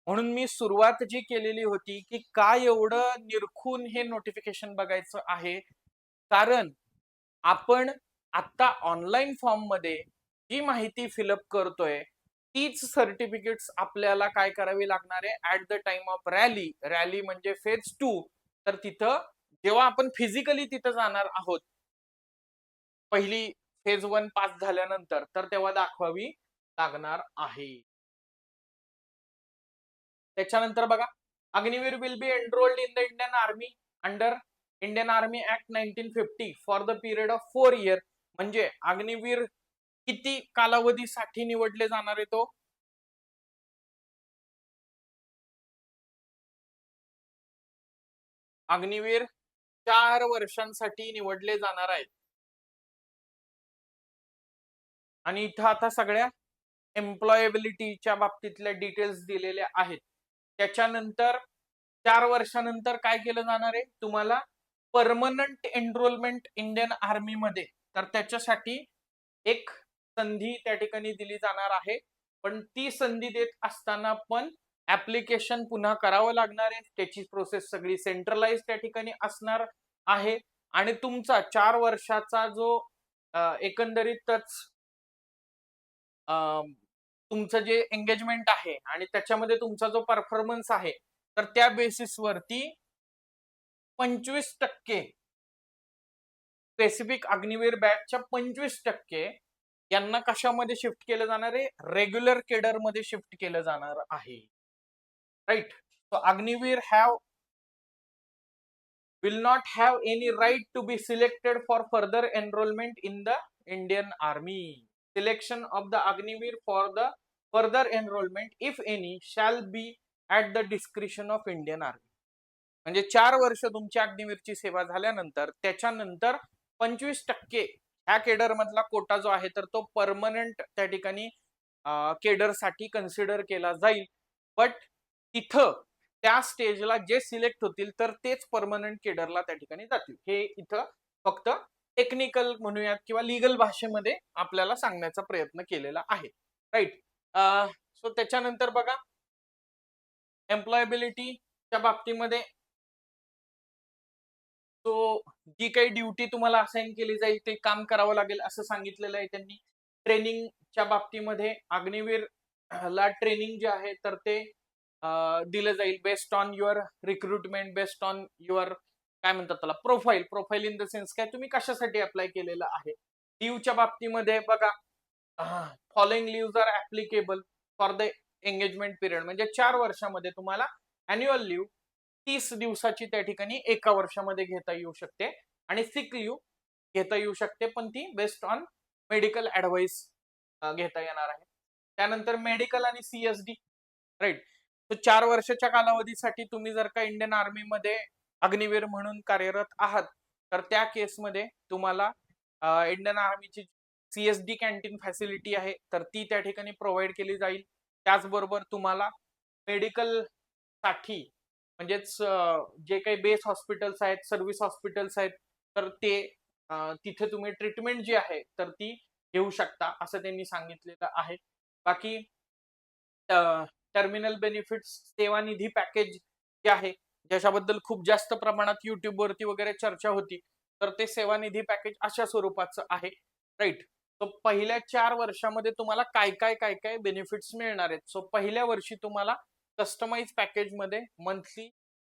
म्हणून मी सुरुवात जी केलेली होती की काय एवढं निरखून हे नोटिफिकेशन बघायचं आहे, कारण आपण आता ऑनलाईन फॉर्म मध्ये जी माहिती फिलअप करतोय तीच सर्टिफिकेट्स आपल्याला काय करावी लागणार आहे at the time of rally. Rally म्हणजे फेज 2. तर तिथं जेव्हा आपण फिजिकली तिथं जाणार आहोत पहिली फेज 1 पास झाल्यानंतर, तर तेव्हा दाखवावी लागणार आहे. त्याच्यानंतर बघा, Agniveer will be enrolled in the Indian army under Indian army act 1950 for the period of 4 year. म्हणजे अग्निवीर किती कालावधीसाठी निवडले जाणार आहे? तो अग्निवीर 4 वर्षांसाठी निवडले जाणार आहेत. आणि इथं आता सगळ्या एम्प्लॉयबिलिटीच्या बाबतीतल्या डिटेल्स दिलेल्या आहेत. त्याच्यानंतर 4 वर्षानंतर काय केलं जाणार आहे? तुम्हाला परमनंट एनरोलमेंट इंडियन आर्मी मध्ये. तर त्याच्यासाठी एक संधी त्या ठिकाणी दिली जाणार आहे. पण ती संधी देत असताना पण ऍप्लिकेशन पुन्हा करावं लागणार आहे. त्याची प्रोसेस सगळी सेंट्रलाइज त्या ठिकाणी असणार आहे. आणि तुमचा 4 वर्षाचा जो एकंदरीतच तुमचं जे एंगेजमेंट आहे आणि त्याच्यामध्ये तुमचा जो परफॉर्मन्स आहे, तर त्या बेसिसवरती 25% स्पेसिफिक अग्निवीर बॅचच्या 25% यांना कशामध्ये शिफ्ट केलं जाणार आहे? रेग्युलर केडर मध्ये शिफ्ट केलं जाणार आहे, right? So Agniveer will not have any right to be selected for further enrollment in the Indian Army. Selection of the Agniveer for the further enrollment, if any, shall be at the discretion of Indian Army. म्हणजे 4 वर्ष तुमची अग्निवीरची सेवा झाल्यानंतर त्याच्यानंतर 25% ह्या cadre मधला कोटा जो आहे तर तो परमनंट त्या ठिकाणी केडर साठी कन्सिडर केला जाईल. बट तिथं त्या स्टेजला जे सिलेक्ट होतील तर तेच परमनंट केडरला त्या ठिकाणी जातील. हे इथं फक्त टेक्निकल म्हणूयात किंवा लिगल भाषेमध्ये आपल्याला सांगण्याचा प्रयत्न केलेला आहे, राईट? सो त्याच्यानंतर बघा, एम्प्लॉयबिलिटीच्या बाबतीमध्ये तो जी काही ड्युटी तुम्हाला असाइन केली जाईल ते काम करावं लागेल असं सांगितलेलं आहे त्यांनी. ट्रेनिंगच्या बाबतीमध्ये अग्निवीर ला ट्रेनिंग जे आहे तर ते दिलं जाईल based on your recruitment, based on your काय म्हणतात त्याला प्रोफाईल इन द सेन्स काय तुम्ही कशासाठी अप्लाय केलेलं आहे. लिव्हच्या बाबतीमध्ये बघा, following leave are applicable for the engagement period. म्हणजे 4 वर्षामध्ये तुम्हाला अॅन्युअल लिव्ह 30 दिवसाची त्या ठिकाणी एका वर्षामध्ये घेता येऊ शकते. आणि सिक लिव्ह घेता येऊ शकते, पण ती बेस्ड ऑन मेडिकल ऍडवाइस घेता येणार आहे. त्यानंतर मेडिकल आणि CSD, राईट? तर 4 वर्षाच्या कालावधीसाठी तुम्ही जर का इंडियन आर्मी मध्ये अग्निवीर म्हणून कार्यरत आहात तर त्या केसमध्ये तुम्हाला इंडियन आर्मीची CSD कॅन्टीन फॅसिलिटी आहे तर ती त्या ठिकाणी प्रोव्हाइड केली जाईल. त्याचबरोबर तुम्हाला मेडिकल साठी म्हणजेच जे काही बेस हॉस्पिटल्स आहेत, सर्व्हिस हॉस्पिटल्स आहेत, तर ते तिथे तुम्ही ट्रीटमेंट जी आहे तर ती घेऊ शकता असं त्यांनी सांगितलेलं आहे. बाकी टर्मिनल बेनिफिट्स सेवानिधी पॅकेज जे आहे ज्याच्याबद्दल खूप जास्त प्रमाणात युट्यूब वरती वगैरे चर्चा होती, तर ते सेवानिधी पॅकेज अशा स्वरूपाचं आहे. राईट. सो पहिल्या 4 वर्षामध्ये तुम्हाला काय काय काय काय बेनिफिट्स मिळणार आहेत. सो पहिल्या वर्षी तुम्हाला कस्टमाइज पॅकेजमध्ये मंथली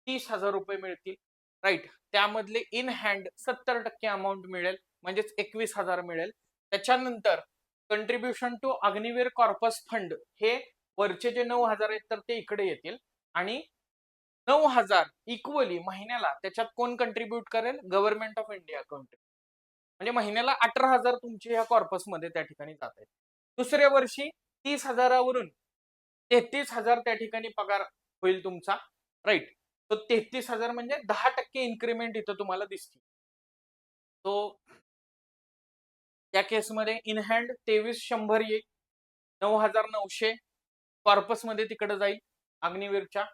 30,000 रुपये मिळतील. राईट. त्यामधले इन हँड 70% अमाऊंट मिळेल, म्हणजेच 21,000 मिळेल. त्याच्यानंतर contribution to Agniveer corpus fund हे वरचे जे 9,000 आहेत तर ते इकडे येतील आणि 9,000 इक्वली महिन्याला त्याच्यात कोण कंट्रीब्युट करेल? Government of India account. म्हणजे महिन्याला 18,000 तुमचे ह्या कॉर्पसमध्ये त्या ठिकाणी जात आहेत. दुसऱ्या वर्षी 30,000वरून 33,000 त्या ठिकाणी पगार होईल तुमचा. राईट. तो 33,000 म्हणजे 10% इन्क्रीमेंट इथं तुम्हाला दिसते. तो त्या केसमध्ये इन हँड 23,100 येईल. 9,900 कॉर्पसमध्ये तिकडे जाईल अग्निवीरच्या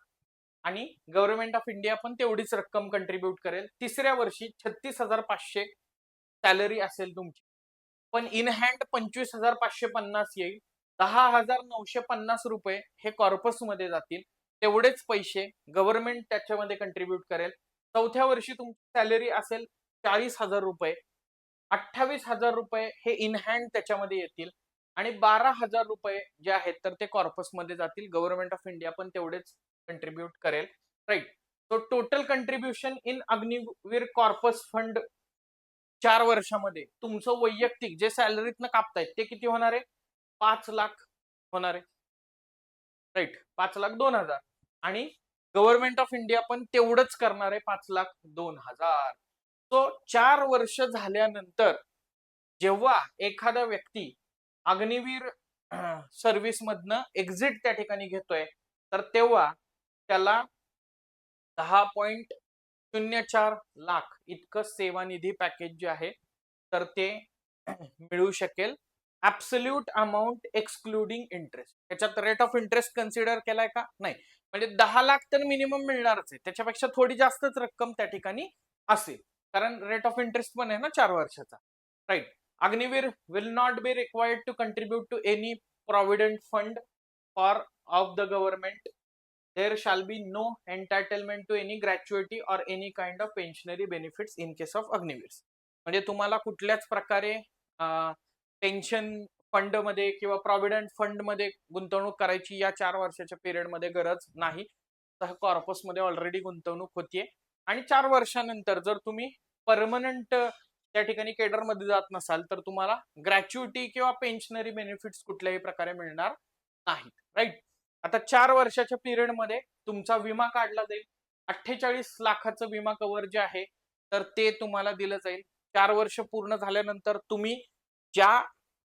आणि गव्हर्नमेंट ऑफ इंडिया पण तेवढीच रक्कम कंट्रीब्युट करेल. तिसऱ्या वर्षी 36,500 सॅलरी असेल तुमची, पण इन हँड 25,550 येईल. 10,950 रुपये हे कॉर्पसमध्ये जातील. तेवढेच पैसे गव्हर्नमेंट त्याच्यामध्ये कंट्रीब्युट करेल. चौथ्या वर्षी तुमची सॅलरी असेल 40,000 रुपये. 28,000 रुपये हे इन हँड त्याच्यामध्ये येतील आणि 12,000 रुपये जे आहेत तर ते कॉर्पसमध्ये जातील. गव्हर्नमेंट ऑफ इंडिया पण तेवढेच कंट्रीब्युट करेल. Right. So total contribution in Agniveer corpus fund 4 वर्षामध्ये तुमचं वैयक्तिक जे सॅलरीतनं कापतायत ते किती होणार आहे? 5 लाख होणार आहे. राईट. 5,02,000 आणि गव्हर्नमेंट ऑफ इंडिया पण तेवढंच करणार आहे, 5,02,000. सो 4 वर्ष झाल्यानंतर जेव्हा एखादा व्यक्ती अग्निवीर सर्व्हिस मधनं एक्झिट त्या ठिकाणी घेतोय, तर तेव्हा त्याला 10.04 लाख इतकं सेवानिधी पॅकेज जे आहे तर ते मिळू शकेल. Absolute amount excluding interest. त्याच्यात रेट ऑफ इंटरेस्ट कन्सिडर केलाय का? नाही. म्हणजे 10 लाख तर मिनिमम मिळणारच आहे. त्याच्यापेक्षा थोडी जास्तच रक्कम त्या ठिकाणी असेल, कारण रेट ऑफ इंटरेस्ट पण आहे ना 4 वर्षाचा. Right. Agniveer will not be required to contribute to any provident fund for of the government. There shall be no entitlement to any gratuity or any kind of pensionary benefits in case of Agniveer. म्हणजे तुम्हाला कुठल्याच प्रकारे pension fund मध्ये किंवा provident fund मध्ये गुंतवणूक करायची या 4 वर्षाच्या पिरियड मध्ये गरज नाही. कॉर्पस मध्ये ऑलरेडी गुंतवणूक होतीये आणि 4 वर्षानंतर जर तुम्ही परमनंट त्या ठिकाणी केडर मध्ये जात नसाल तर तुम्हाला ग्रॅच्युटी किंवा पेन्शनरी बेनिफिट्स कुठल्याही प्रकारे मिळणार नाहीत. राईट. आता 4 वर्षाच्या पिरियड मध्ये तुमचा विमा काढला जाईल. 48 लाखाचं विमा कव्हर जे आहे तर ते तुम्हाला दिलं जाईल. 4 वर्ष पूर्ण झाल्यानंतर तुम्ही ज्या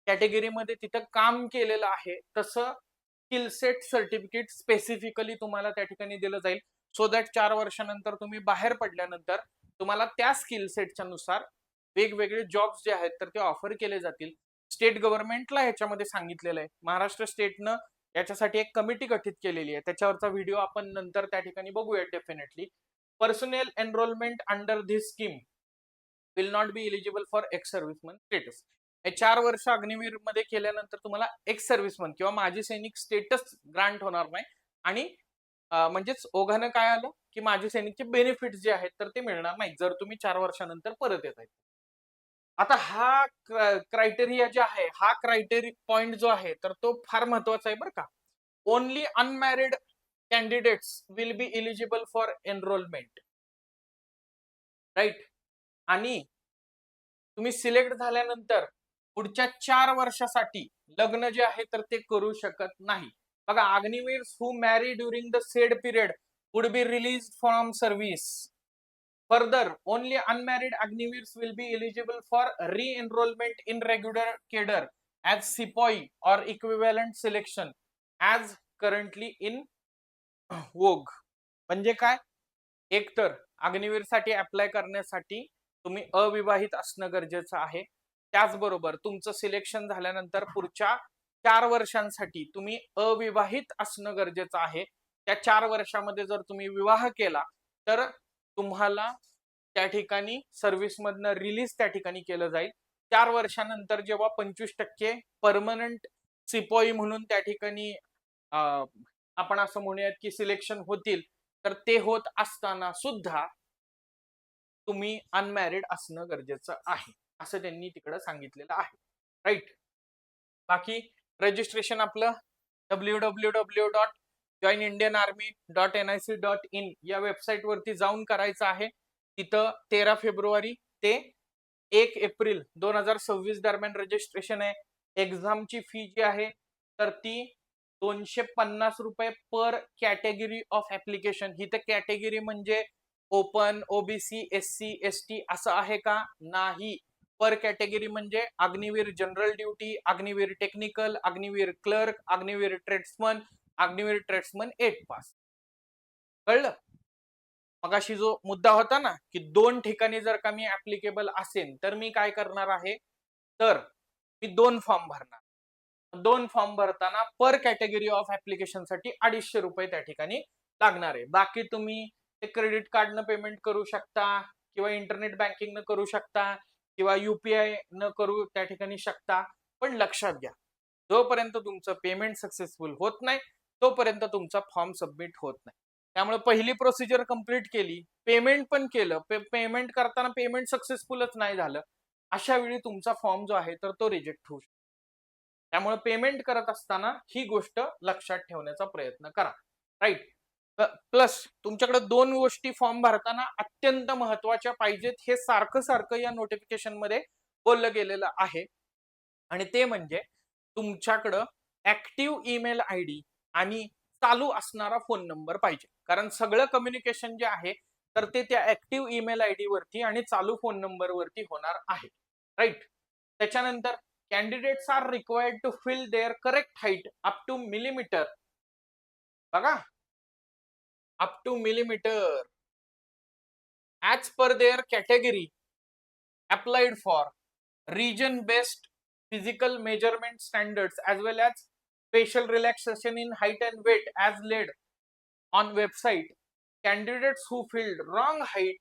कॅटेगरीमध्ये तिथं काम केलेलं आहे तसं स्किल सेट सर्टिफिकेट स्पेसिफिकली तुम्हाला त्या ठिकाणी दिलं जाईल. सो दॅट 4 वर्षानंतर तुम्ही बाहेर पडल्यानंतर तुम्हाला त्या स्किल सेटच्या नुसार वेगवेगळे जॉब्स जे आहेत तर ते ऑफर केले जातील. स्टेट गव्हर्नमेंटला ह्याच्यामध्ये सांगितलेलं आहे. महाराष्ट्र स्टेटनं याच्यासाठी एक कमिटी गठीत केलेली आहे. त्याच्यावरचा व्हिडिओ आपण नंतर त्या ठिकाणी बघूया definitely. Personal enrolment under this scheme will not B eligible for x serviceman status. हे 4 वर्ष अग्निवीर मध्ये केल्यानंतर तुम्हाला एक्स सर्व्हिसमन किंवा माजी सैनिक स्टेटस ग्रांट होणार नाही आणि म्हणजेच ओघानं काय आलं की माजी सैनिकचे बेनिफिट जे आहेत तर ते मिळणार नाही जर तुम्ही 4 वर्षानंतर परत येत आहेत. आता हा क्रायटेरिया जे आहे, हा क्रायटेरिया पॉइंट जो आहे तर तो फार महत्वाचा आहे बरं का. Only unmarried candidates will be eligible for enrolment. Right. आणि तुम्ही सिलेक्ट झाल्यानंतर पुढच्या 4 वर्षासाठी लग्न जे आहे तर ते करू शकत नाही. बघा, अग्निवीर हू मॅरी during the sed period would be release from service. Further, only unmarried Agniveers will be eligible for re-enrollment in regular cadre as Sepoy or equivalent selection as currently in vogue. म्हणजे काय? एकतर अग्निवीरसाठी अप्लाय करण्यासाठी तुम्ही अविवाहित असणं गरजेचं आहे. त्याचबरोबर तुमचं सिलेक्शन झाल्यानंतर पुढच्या 4 वर्षांसाठी तुम्ही अविवाहित असणं गरजेचं आहे. त्या 4 वर्षामध्ये जर तुम्ही विवाह केला तर तुम्हाला त्या ठिकाणी सर्व्हिस मधनं रिलीज त्या ठिकाणी केलं जाईल. 4 वर्षानंतर जेव्हा 25% परमनंट सिपॉई म्हणून त्या ठिकाणी आपण असं म्हणूयात की सिलेक्शन होतील तर ते होत असताना सुद्धा तुम्ही अनमॅरिड असणं गरजेचं आहे, असं त्यांनी तिकडे सांगितलेलं आहे. राईट. बाकी रजिस्ट्रेशन आपलं www.joinindianarmy.nic.in या वेबसाईट वरती जाऊन करायचं आहे. तिथं 13 फेब्रुवारी ते 1 एप्रिल 2026 दरम्यान रजिस्ट्रेशन आहे. एक्झामची फी जी आहे तर ती 250 रुपये पर कॅटेगरी ऑफ ऍप्लिकेशन. ही तर कॅटेगरी म्हणजे ओपन, ओबीसी, एससी, एसटी असं आहे का? नाही. पर कॅटेगरी म्हणजे Agniveer general duty, Agniveer technical, Agniveer clerk, Agniveer tradesman 8 pass. कळलं? मगाशी जो मुद्दा होता ना की 2 ठिकाणी जर का मी ऍप्लिकेबल असेल तर मी काय करणार आहे, तर मी 2 फॉर्म भरणार. 2 फॉर्म भरताना पर कॅटेगरी ऑफ ऍप्लिकेशन साठी 250 रुपये त्या ठिकाणी लागणार आहे. बाकी तुम्ही ते क्रेडिट कार्डनं पेमेंट करू शकता किंवा इंटरनेट बँकिंग न करू शकता किंवा युपीआय न करू त्या ठिकाणी शकता. पण लक्षात घ्या, जोपर्यंत तुमचं पेमेंट सक्सेसफुल होत नाही तोपर्यंत तुमचा फॉर्म सबमिट होत नाही. त्यामुळे पहिली प्रोसिजर कंप्लीट केली, पेमेंट पण केलं, पेमेंट करताना पेमेंट सक्सेसफुलच नाही झालं, अशा वेळी तुमचा फॉर्म जो आहे तर तो रिजेक्ट होऊ शकतो. त्यामुळे पेमेंट करत असताना ही गोष्ट लक्षात ठेवण्याचा प्रयत्न करा. राईट. प्लस तुमच्याकडे 2 गोष्टी फॉर्म भरताना अत्यंत महत्वाच्या पाहिजेत, हे सारखं सारखं या नोटिफिकेशन मध्ये बोललं गेलेलं आहे. आणि ते म्हणजे तुमच्याकडं ऍक्टिव्ह ईमेल आयडी आणि चालू असणारा फोन नंबर पाहिजे. कारण सगळं कम्युनिकेशन जे आहे तर ते त्या ऍक्टिव्ह ईमेल आयडी वरती आणि चालू फोन नंबर वरती होणार आहे. राईट. त्याच्यानंतर candidates are required to fill their correct height up to millimetre. बघा, up to millimetre as per their category applied for region-based physical measurement standards as well as facial relaxation in height and weight as laid on website. Candidates who filled wrong height,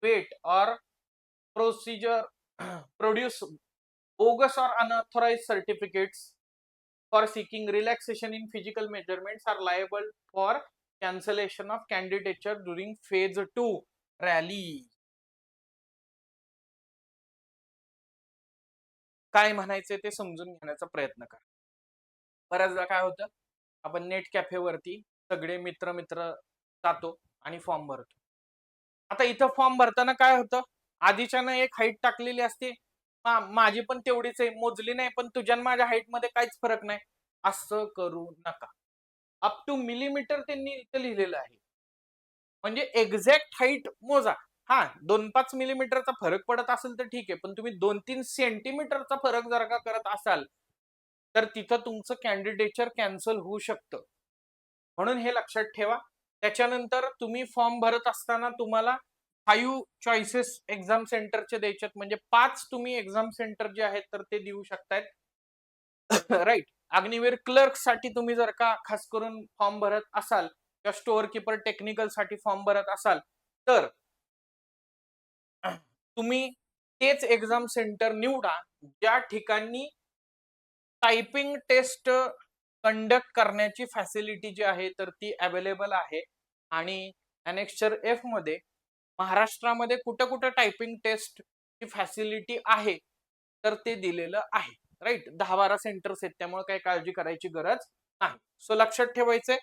weight or procedure produce bogus or unauthorized certificates for seeking relaxation in physical measurements are liable for cancellation of candidature during phase 2 rally. काय म्हणायचे ते समजून घेण्याचा प्रयत्न करा. बऱ्याचदा काय होतं, आपण नेट कॅफेवरती सगळे मित्र जातो आणि फॉर्म भरतो. आता इथं फॉर्म भरताना काय होतं, आधीच्यानं एक हाईट टाकलेली असते, माझी पण तेवढीच आहे, मोजली नाही पण तुझ्या माझ्या हाईट मध्ये काहीच फरक नाही, असं करू नका. अप टू मिलीमीटर त्यांनी इथं लिहिलेलं आहे, म्हणजे एक्झॅक्ट हाईट मोजा. हा 2-5 मिलीमीटरचा फरक पडत असेल तर ठीक आहे, पण तुम्ही 2-3 सेंटीमीटरचा फरक जर का करत असाल तर तिथं तुमचं कॅन्डिडेचर कॅन्सल होऊ शकतं. म्हणून हे लक्षात ठेवा. त्याच्यानंतर तुम्ही फॉर्म भरत असताना तुम्हाला 5 चॉईसेस एक्झाम सेंटरचे द्यायचे, म्हणजे 5 तुम्ही एक्झाम सेंटर जे आहेत तर ते देऊ शकतायत. राईट. अग्निवीर क्लर्क साठी तुम्ही जर का खास करून फॉर्म भरत असाल किंवा स्टोअर कीपर टेक्निकल साठी फॉर्म भरत असाल तर तुम्ही तेच एक्झाम सेंटर निवडा ज्या ठिकाणी टायपिंग टेस्ट कंडक्ट करण्याची फॅसिलिटी जी आहे तर ती अवेलेबल आहे. आणि अनेक्स्चर एफ मध्ये महाराष्ट्रामध्ये कुठं कुठं टायपिंग टेस्ट ची फॅसिलिटी आहे तर ते दिलेलं आहे. राईट. 10-12 सेंटर्स आहेत, त्यामुळे काही काळजी करायची गरज नाही. सो लक्षात ठेवायचंय,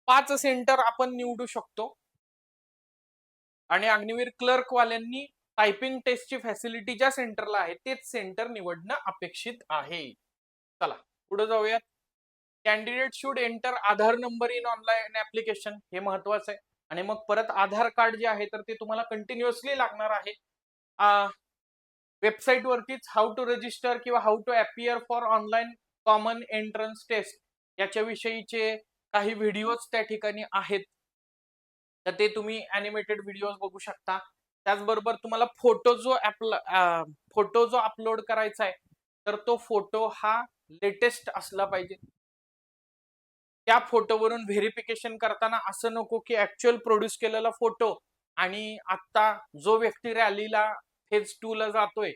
5 सेंटर आपण निवडू शकतो आणि अग्निवीर क्लर्क वाल्यांनी टायपिंग टेस्टची फॅसिलिटी ज्या सेंटरला आहे तेच सेंटर निवडणं अपेक्षित आहे. चला पुढे जाऊयात. Candidate should enter Aadhaar number in online application, हे महत्वाचं आहे. आणि मग परत आधार कार्ड जे आहे तर ते तुम्हाला कंटिन्युअसली लागणार आहे. वेबसाईट वरतीच हाऊ टू रजिस्टर किंवा how to appear for online common entrance test याच्या विषयीचे काही व्हिडिओज त्या ठिकाणी आहेत, तर ते तुम्ही अॅनिमेटेड व्हिडिओज बघू शकता. त्याचबरोबर तुम्हाला फोटो जो अपलोड करायचा आहे तर तो फोटो हा लेटेस्ट असला पाहिजे. त्या फोटोवरून व्हेरिफिकेशन करताना असं नको की ऍक्च्युअल प्रोड्यूस केलेला फोटो आणि आता जो व्यक्ती रॅलीला फेज 2 ला जातोय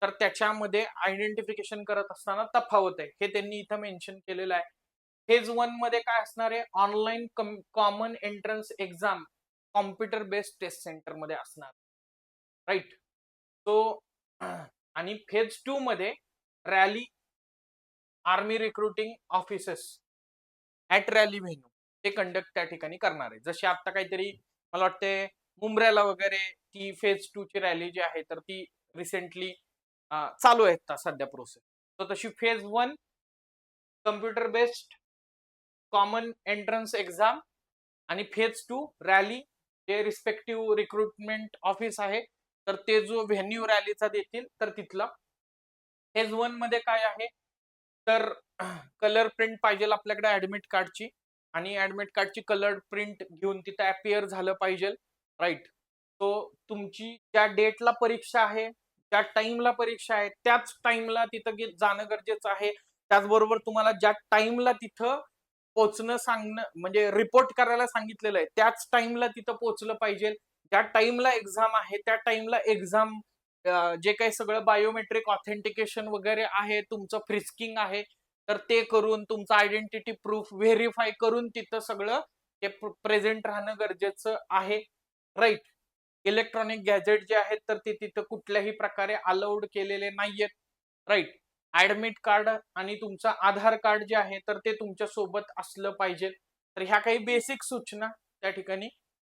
तर त्याच्यामध्ये आयडेंटिफिकेशन करत असताना तफावत आहे, हे त्यांनी इथं मेन्शन केलेलं आहे. फेज 1 मध्ये काय असणार आहे, online common entrance exam computer based test centre मध्ये असणार, राईट. सो आणि फेज 2 मध्ये rally army recruiting officers at rally venue ते कंडक्ट त्या ठिकाणी करणार आहे. जशी आता काहीतरी मला वाटते मुंब्र्याला वगैरे ती फेज 2 ची रॅली जी आहे तर ती रिसेंटली चालू आहे सध्या प्रोसेस. तर तशी phase 1 computer based common entrance exam आणि फेज 2 रॅली जे रिस्पेक्टिव्ह रिक्रुटमेंट ऑफिस आहे तर ते जो व्हेन्यू रॅलीचा देतील तर तिथला. फेज 1 मध्ये काय आहे तर कलर प्रिंट पाहिजे आपल्याकडे ऍडमिट कार्डची आणि ऍडमिट कार्डची कलर प्रिंट घेऊन तिथं अपियर झालं पाहिजे, राईट. सो तुमची ज्या डेटला परीक्षा आहे त्या टाइमला परीक्षा आहे त्याच टाइमला तिथं जाणं गरजेचं आहे. त्याचबरोबर तुम्हाला ज्या टाइमला तिथं पोहोचणं सांगणं म्हणजे रिपोर्ट करायला सांगितलेलं आहे त्याच टाइमला तिथं पोहोचलं पाहिजे. ज्या टाइमला एक्झाम आहे त्या टाइमला एक्झाम जे काही सगळं बायोमेट्रिक ऑथेंटिकेशन वगैरे आहे तुमचं फ्रिस्किंग आहे तर ते करून तुमचं आयडेंटिटी प्रूफ व्हेरीफाय करून तिथं सगळं ते प्रेझेंट राहणं गरजेचं आहे, राईट. इलेक्ट्रॉनिक गॅजेट जे आहेत तर ते तिथं कुठल्याही प्रकारे अलाउड केलेले नाहीयेत, राईट. ऍडमिट कार्ड आणि तुमचं आधार कार्ड जे आहे तर ते तुमच्या सोबत असलं पाहिजे. तर ह्या काही बेसिक सूचना त्या ठिकाणी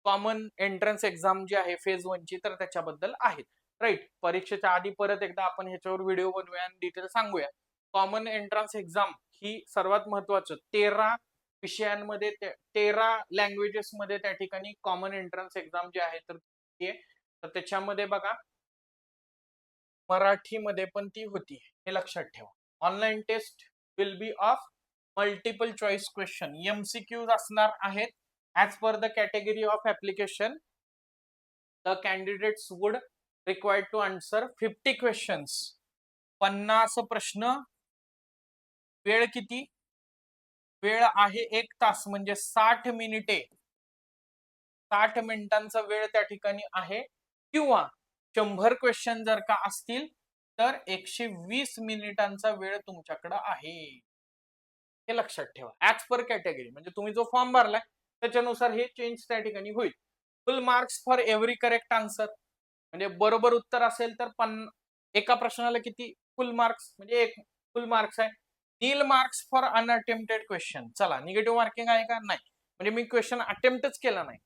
कॉमन एंट्रन्स एक्झाम जी आहे फेज 1 ची तर त्याच्याबद्दल आहेत, राईट. परीक्षेच्या आधी परत एकदा आपण ह्याच्यावर व्हिडिओ बनवूया आणि डिटेल सांगूया. कॉमन एंट्रन्स एक्झाम ही सर्वात महत्वाचं 13 विषयांमध्ये 13 लँग्वेजेस मध्ये त्या ठिकाणी कॉमन एंट्रन्स एक्झाम जी आहे तर त्याच्यामध्ये बघा मराठीमध्ये पण ती होती हे लक्षात ठेवा. Online test will be of multiple choice question MCQs असणार आहेत. As per the category of application the candidates would required to answer 50 questions. 50 प्रश्न. वेळ किती? वेळ आहे 1 तास म्हणजे 60 मिनिटे. 60 मिनिटांचा वेळ त्या ठिकाणी आहे किंवा 100 क्वेश्चन जर का असतील तर 120 मिनिटांचा वेळ तुमच्याकडे आहे. हे लक्षात ठेवा. ऍज पर कॅटेगरी म्हणजे तुम्ही जो फॉर्म भरलाय त्याच्यानुसार हे चेंज त्या ठिकाणी होईल. फुल marks for every correct answer म्हणजे बरोबर उत्तर असेल तर एका प्रश्नाला किती फुल मार्क्स म्हणजे 1 फुल मार्क्स आहे. नील मार्क्स फॉर अनअटेम्प्टेड क्वेश्चन. चला निगेटिव्ह मार्किंग आहे का? नाही. म्हणजे मी क्वेश्चन अटेम्प्टच केला नाही,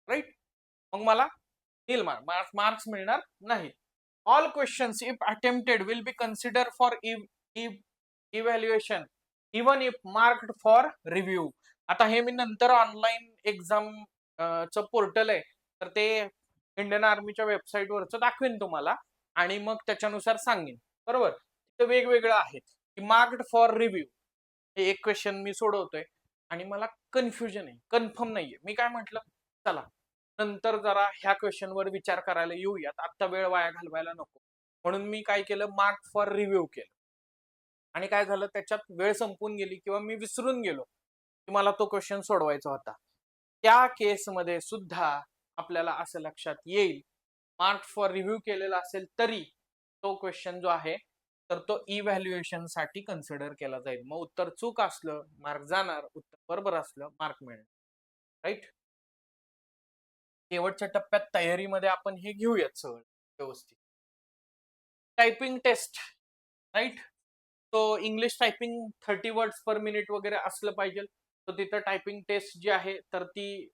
राईट. मग मला नील मार्क्स मिळणार नाही. All questions if attempted will be consider for evaluation even if marked for review. आता हे मी नंतर ऑनलाईन एक्झाम च पोर्टल आहे तर ते इंडियन आर्मीच्या वेबसाईटवरच दाखवेन तुम्हाला आणि मग त्याच्यानुसार सांगेन, बरोबर. ते वेगवेगळं आहेत की मार्क्ड फॉर रिव्ह्यू. हे एक क्वेश्चन मी सोडवतोय आणि मला कन्फ्युजन आहे, कन्फर्म नाहीये. मी काय म्हटलं चला नंतर जरा ह्या क्वेश्चन वर विचार करायला येऊयात, आता वेळ वाया घालवायला नको. म्हणून मी काय केलं मार्क फॉर रिव्ह्यू केलं आणि काय झालं त्याच्यात वेळ संपून गेली किंवा मी विसरून गेलो की मला तो क्वेश्चन सोडवायचा होता. त्या केसमध्ये सुद्धा आपल्याला असं लक्षात येईल मार्क फॉर रिव्ह्यू केलेला असेल तरी तो क्वेश्चन जो आहे तर तो इव्हॅल्युएशन साठी कन्सिडर केला जाईल. मग उत्तर चूक असलं मार्क जाणार, उत्तर बरोबर असलं मार्क मिळणार, राईट. शेवटच्या टप्प्यात तयारीमध्ये आपण हे घेऊयात सगळं व्यवस्थित. Typing test, right. तो English typing 30 words per minute वगैरे असलं पाहिजे. तर तिथं टायपिंग टेस्ट जी आहे तर ती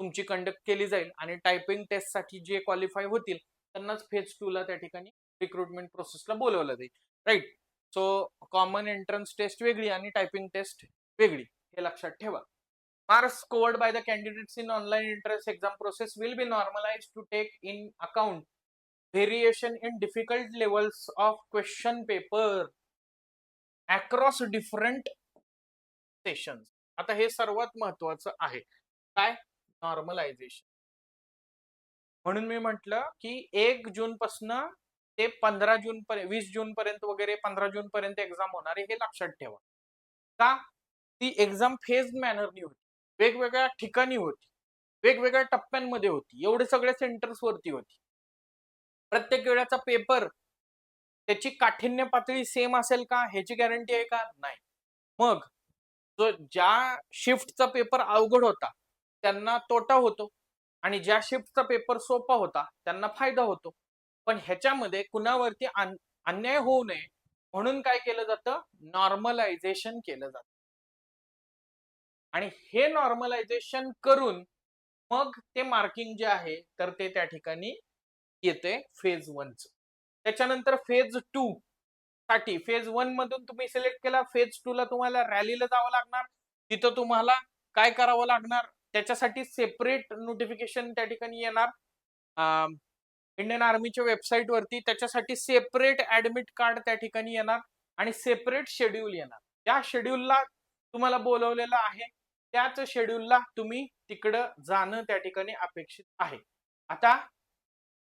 तुमची कंडक्ट केली जाईल आणि टायपिंग टेस्ट साठी जे क्वालिफाय होतील त्यांनाच फेज 2 ला त्या ठिकाणी रिक्रुटमेंट प्रोसेसला बोलवलं जाईल, right. So common entrance test वेगळी आणि टायपिंग टेस्ट वेगळी हे लक्षात ठेवा. Marks scored by the candidates in online entrance exam process will be normalized to take in account variation in difficult levels of question paper across different sessions. आता हे सर्वात महत्वाचं आहे काय नॉर्मलायझेशन. म्हणून मी म्हटलं की 1 जून पासून ते 15 जून पर्यंत 20 जून पर्यंत वगैरे 15 जून पर्यंत एक्झाम होणार आहे हे लक्षात ठेवा. का ती एक्झाम फेज मॅनरनी होती, वेगवेगळ्या ठिकाणी होती, वेगवेगळ्या टप्प्यांमध्ये होती, एवढे सगळे सेंटर्स वरती होती. प्रत्येक वेळेचा पेपर त्याची काठिण्य पातळी सेम असेल का ह्याची गॅरंटी आहे का? नाही. मग जो ज्या शिफ्टचा पेपर अवघड होता त्यांना तोटा होतो आणि ज्या शिफ्टचा पेपर सोपा होता त्यांना फायदा होतो. पण ह्याच्यामध्ये कुणावरती अन्याय होऊ नये म्हणून काय केलं जातं, नॉर्मलायझेशन केलं जातं. आणि हे नॉर्मलायझेशन करून मग ते मार्किंग जे आहे तर ते त्या ठिकाणी येते फेज 1च. त्याच्यानंतर फेज 2 साठी, फेज 1 मधून तुम्ही सिलेक्ट केला, फेज 2 ला तुम्हाला रॅलीला जावं लागणार. तिथं तुम्हाला काय करावं लागणार, त्याच्यासाठी सेपरेट नोटिफिकेशन त्या ठिकाणी येणार इंडियन आर्मीच्या वेबसाईट वरती. त्याच्यासाठी सेपरेट ऍडमिट कार्ड त्या ठिकाणी येणार आणि सेपरेट शेड्यूल येणार. त्या शेड्यूलला तुम्हाला बोलवलेलं आहे, त्याच शेड्यूलला तुम्ही तिकडं जाणं त्या ठिकाणी अपेक्षित आहे. आता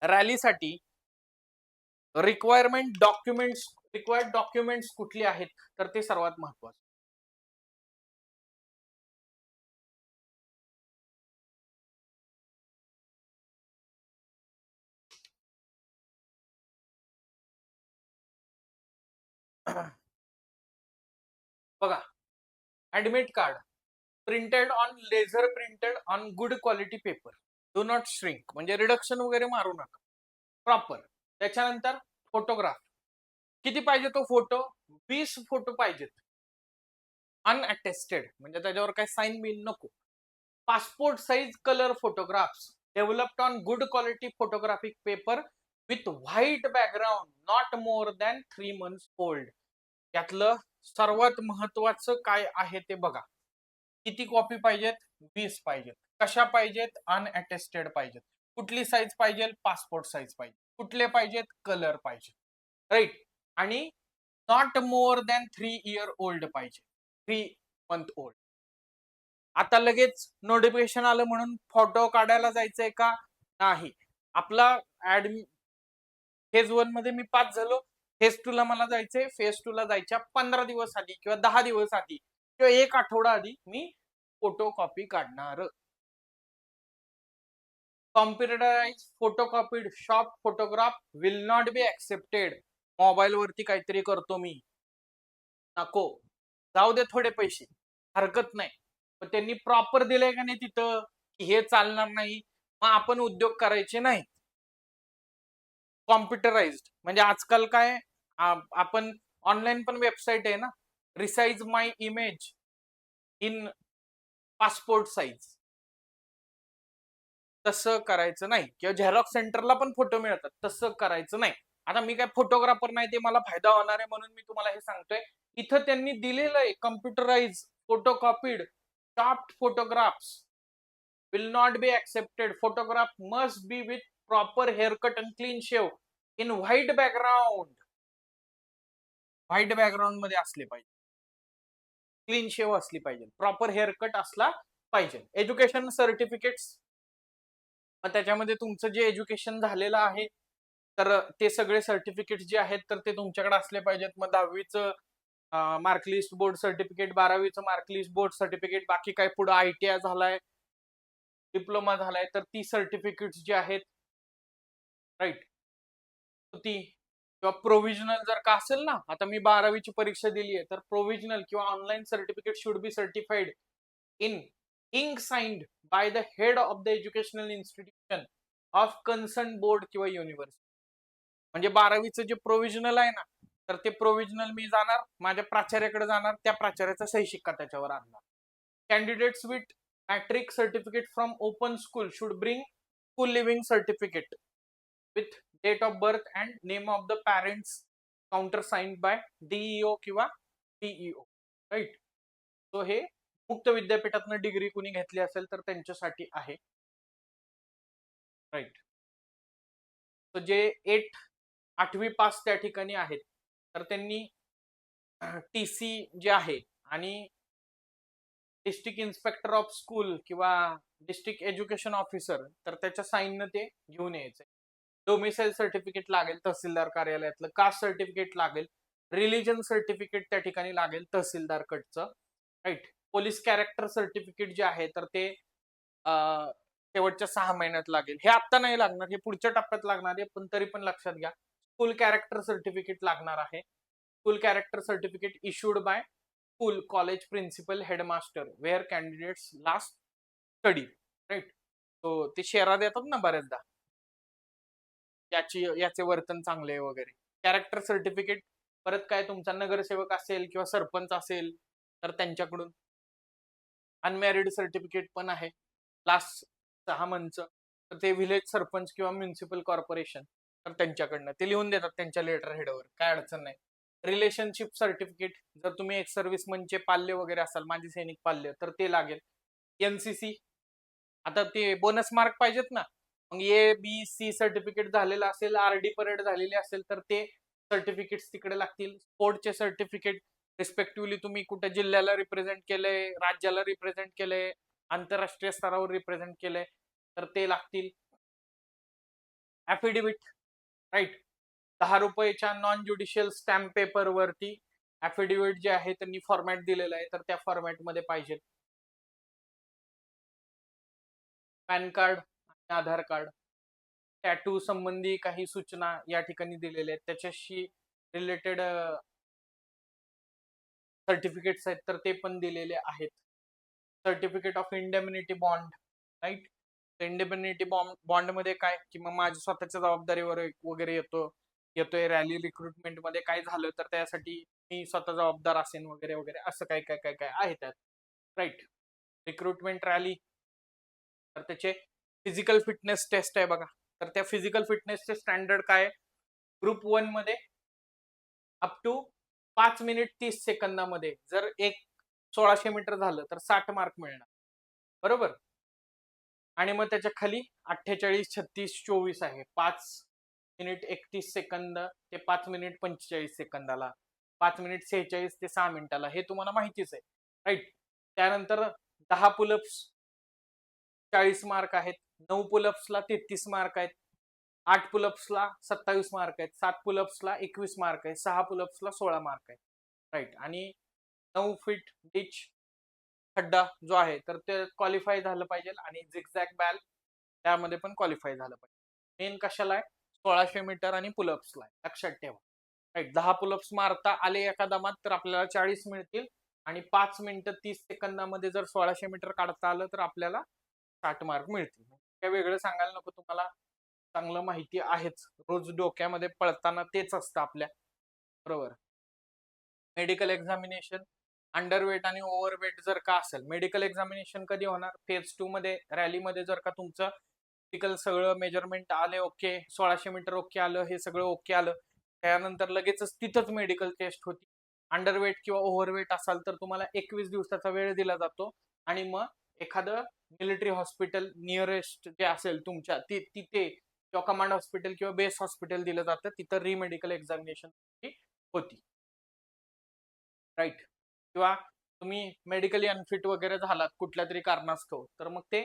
रॅलीसाठी रिक्वायर्ड डॉक्युमेंट्स कुठली आहेत, तर ते सर्वात महत्वाचं. बघा, admit card printed on laser printed on good quality paper, do not shrink, म्हणजे रिडक्शन वगैरे मारू नका, प्रॉपर. त्याच्यानंतर फोटोग्राफ किती पाहिजे, तो फोटो 20 फोटो पाहिजेत, अनअटेस्टेड, म्हणजे त्याच्यावर काही साईन बिन नको. Passport size colour photographs developed on good quality photographic paper with white background, not more than 3 months old. यातलं सर्वात महत्वाचं काय आहे ते बघा. किती कॉपी पाहिजेत, 20 पाहिजेत. कशा पाहिजेत, अनअटेस्टेड पाहिजेत. कुठली साईज पाहिजे, पासपोर्ट साईज पाहिजे. कुठले पाहिजेत, कलर पाहिजे, राईट. आणि not more than 3 year old पाहिजे, 3 month ओल्ड. आता लगेच नोटिफिकेशन आलं म्हणून फोटो काढायला जायचंय का, नाही. आपला ऍड फेज 1 मध्ये मी पास झालो, फेज 2 ला मला जायचंय, फेज 2 ला जायच्या 15 दिवस आधी किंवा 10 दिवस आधी किंवा 1 आठवडा आधी मी फोटो कॉपी काढणार. Computerise photocopied shop photograph will not be accepted. Mobile वरती काहीतरी करतो मी, नको. जाऊ दे थोडे पैसे, हरकत नाही, पण त्यांनी प्रॉपर दिलंय का नाही तिथं की हे चालणार नाही, मग आपण उद्योग करायचे नाही. कॉम्प्युटराइज्ड म्हणजे आजकाल काय, आपण ऑनलाईन पण वेबसाईट आहे ना, resize my image in passport size, तसं करायचं नाही. किंवा झेरॉक्स सेंटरला पण फोटो मिळतात, तसं करायचं नाही. आता मी काय फोटोग्राफर नाही, ते मला फायदा होणार आहे म्हणून मी तुम्हाला हे सांगतोय. इथं त्यांनी दिलेलं आहे computerise फोटोकॉपीड शॉप्ड photographs will not be accepted. Photograph must be with proper haircut and clean shave in white background. White background मध्ये असले पाहिजे, क्लीन शेव असली पाहिजे, प्रॉपर हेअरकट असला पाहिजे. एज्युकेशन सर्टिफिकेट्स, त्याच्यामध्ये तुमचं जे एज्युकेशन झालेलं आहे तर ते सगळे सर्टिफिकेट जे आहेत तर ते तुमच्याकडे असले पाहिजेत. मग 10वीचं मार्कलिस्ट बोर्ड सर्टिफिकेट, 12वीचं मार्कलिस्ट बोर्ड सर्टिफिकेट, बाकी काय पुढे ITI झालाय, डिप्लोमा झालाय, तर ती सर्टिफिकेट जी आहेत, राईट, ती किंवा प्रोव्हिजनल जर का असेल ना, आता मी 12वीची परीक्षा दिली आहे तर प्रोव्हिजनल किंवा online certificate should be certified in ink signed by the head of the educational institution of concern board किंवा युनिव्हर्सिटी. म्हणजे 12वीचं जे प्रोव्हिजनल आहे ना, तर ते प्रोव्हिजनल मी जाणार, माझ्या प्राचार्याकडे जाणार, त्या प्राचार्याचा सही शिक्का त्याच्यावर आणणार. Candidates with matric certificate from open school should bring school leaving certificate with date of birth and name of the parents, counter signed by DEO किंवा PEO, राईट. सो हे मुक्त विद्यापीठातनं डिग्री कुणी घेतली असेल तर त्यांच्यासाठी आहे, राईट. तर जे 8वी पास त्या ठिकाणी आहेत तर त्यांनी TC जे आहे आणि डिस्ट्रिक्ट इन्स्पेक्टर ऑफ स्कूल किंवा डिस्ट्रिक्ट एज्युकेशन ऑफिसर, तर त्याच्या साईननं ते घेऊन यायचंय. डोमिसाईल सर्टिफिकेट लागेल तहसीलदार कार्यालयातलं, कास्ट सर्टिफिकेट लागेल, रिलीजन सर्टिफिकेट त्या ठिकाणी लागेल तहसीलदार कडचं, राईट. पोलीस कॅरेक्टर सर्टिफिकेट जे आहे तर ते शेवटच्या 6 महिन्यात लागेल. हे आता नाही लागणार, हे पुढच्या टप्प्यात लागणार आहे, पण तरी पण लक्षात घ्या. स्कूल कॅरेक्टर सर्टिफिकेट लागणार आहे. School character certificate issued by school college principal headmaster where candidates last study, right. तो ते शेरा देतात ना बऱ्याचदा, याचे वर्तन चांगले आहे वगैरे. कॅरेक्टर सर्टिफिकेट परत काय तुमचा नगरसेवक असेल किंवा सरपंच असेल तर त्यांच्याकडून. अनमॅरिड सर्टिफिकेट पण आहे लास्ट 6 मंथचं. तर ते विलेज सरपंच किंवा म्युन्सिपल कॉर्पोरेशन तर त्यांच्याकडनं ते लिहून देतात त्यांच्या लेटर हेडवर, काय अडचण नाही. रिलेशनशिप सर्टिफिकेट जर तुम्ही एक्स सर्व्हिसमनचे पाल्य वगैरे असाल, माजी सैनिक पाल्य, तर ते लागेल. एनसीसी, आता ते बोनस मार्क पाहिजेत ना, मग A B C सर्टिफिकेट झालेलं असेल, आरडी परेड झालेली असेल तर ते सर्टिफिकेट तिकडे लागतील. स्पोर्टचे सर्टिफिकेट रिस्पेक्टिव्हली तुम्ही कुठे जिल्ह्याला रिप्रेझेंट केलंय, राज्याला रिप्रेझेंट केलंय, आंतरराष्ट्रीय स्तरावर रिप्रेझेंट केलंय तर ते लागतील. ऍफिडेव्हिट, राईट, 10 रुपयाच्या नॉन ज्युडिशियल स्टॅम्प पेपर वरती ऍफिडेव्हिट जे आहे त्यांनी फॉर्मॅट दिलेला आहे तर त्या फॉर्मॅटमध्ये पाहिजे. पॅन कार्ड आणि आधार कार्ड. टॅटू संबंधी काही सूचना या ठिकाणी दिलेल्या आहेत, त्याच्याशी रिलेटेड सर्टिफिकेट्स आहेत तर ते पण दिलेले आहेत. Certificate of indemnity bond, right. Indemnity bond मध्ये काय की मग माझ्या स्वतःच्या जबाबदारीवर वगैरे येतोय रॅली रिक्रुटमेंट मध्ये काय झालं तर त्यासाठी मी स्वतः जबाबदार असेन वगैरे वगैरे, असं काय काय काय काय आहे त्यात, राईट. रिक्रुटमेंट रॅली तर त्याचे फिजिकल फिटनेस टेस्ट आहे बघा. तर त्या फिजिकल फिटनेसचे स्टँडर्ड काय, ग्रुप 1 मध्ये अप टू 5 मिनिट 30 सेकंदामध्ये जर 1600 मीटर झालं तर 60 मार्क मिळणार, बरोबर. आणि मग त्याच्या खाली 48, 36, 24 आहे. 5 मिनिट 31 सेकंद ते 5 मिनिट 45 सेकंदाला, 5 मिनिट 46 ते 6 मिनिटाला, हे तुम्हाला माहितीच आहे, राईट. त्यानंतर 10 पुलअप्स 40 मार्क आहेत, 9 पुलअप्सला 33 मार्क आहेत, 8 पुलअप्सला 27 मार्क आहेत, 7 पुलअप्सला 21 मार्क आहेत, 6 पुलअप्सला 16 मार्क आहेत, राईट. आणि 9 फीट डिच खड्डा जो आहे तर ते क्वालिफाय झालं पाहिजे आणि झिगझॅग बॅल त्यामध्ये पण क्वालिफाय झालं पाहिजे. मेन कशाला आहे, 1600 मीटर आणि पुलअप्सला आहे, लक्षात ठेवा, राईट. 10 पुलअप्स मारता आले एका दमात तर आपल्याला 40 मिळतील आणि 5 मिनिटं 30 सेकंदामध्ये जर 1600 मीटर काढता आलं तर आपल्याला 60 मार्क मिळतील. काय वेगळं सांगायला नको, तुम्हाला चांगलं माहिती आहेच, रोज डोक्यामध्ये पळताना तेच असतं आपल्या, बरोबर. मेडिकल एक्झामिनेशन अंडरवेट आणि ओव्हरवेट जर का असेल, मेडिकल एक्झामिनेशन कधी होणार, फेज 2 मध्ये रॅलीमध्ये जर का तुमचं फिजिकल सगळं मेजरमेंट आले ओके, 1600 मीटर ओके आलं, हे सगळं ओके आलं, त्यानंतर लगेचच तिथंच मेडिकल टेस्ट होती. अंडरवेट किंवा ओव्हरवेट असाल तर तुम्हाला 21 दिवसाचा वेळ दिला जातो आणि मग एखादं मिलिटरी हॉस्पिटल नियरेस्ट जे असेल तुमच्या तिथे किंवा कमांड हॉस्पिटल किंवा बेस हॉस्पिटल दिलं जातं, तिथं रिमेडिकल एक्झामिनेशन होती, राईट. किंवा तुम्ही मेडिकली अनफिट वगैरे झालात कुठल्या तरी कारणास्तव तर मग ते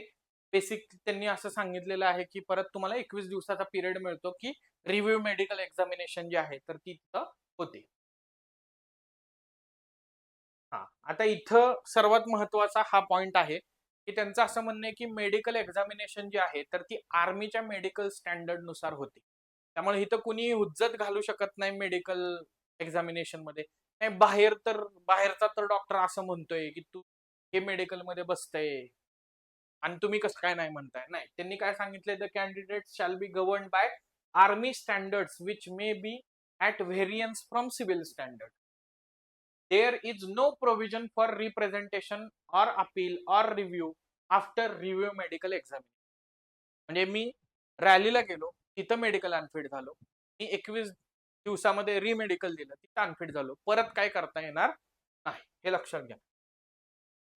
बेसिक त्यांनी असं सांगितलेलं आहे की परत तुम्हाला 21 दिवसाचा पिरियड मिळतो की रिव्ह्यू मेडिकल एक्झामिनेशन जी आहे तर ती तिथं होते. हा, आता इथं सर्वात महत्वाचा हा पॉइंट आहे की त्यांचं असं म्हणणं आहे की मेडिकल एक्झामिनेशन जी आहे तर ती आर्मीच्या मेडिकल स्टँडर्ड नुसार होते. त्यामुळे इथं कुणी हुज्जत घालू शकत नाही मेडिकल एक्झामिनेशन मध्ये. नाही, बाहेरचा तर डॉक्टर असं म्हणतोय की तू हे मेडिकल मध्ये बसतय आणि तुम्ही कसं काय नाही म्हणताय. नाही, त्यांनी काय सांगितलंय, the candidate shall be govern by army standards which may be at variance from civil standard. There is no provision for representation or appeal or review after review medical examination. म्हणजे मी रॅलीला गेलो, तिथं मेडिकल अनफिट झालो, मी 21 दिवसामध्ये रिमेडिकल दिलं, तिथं unfit झालो, परत काय करता येणार नाही, हे लक्षात घ्या.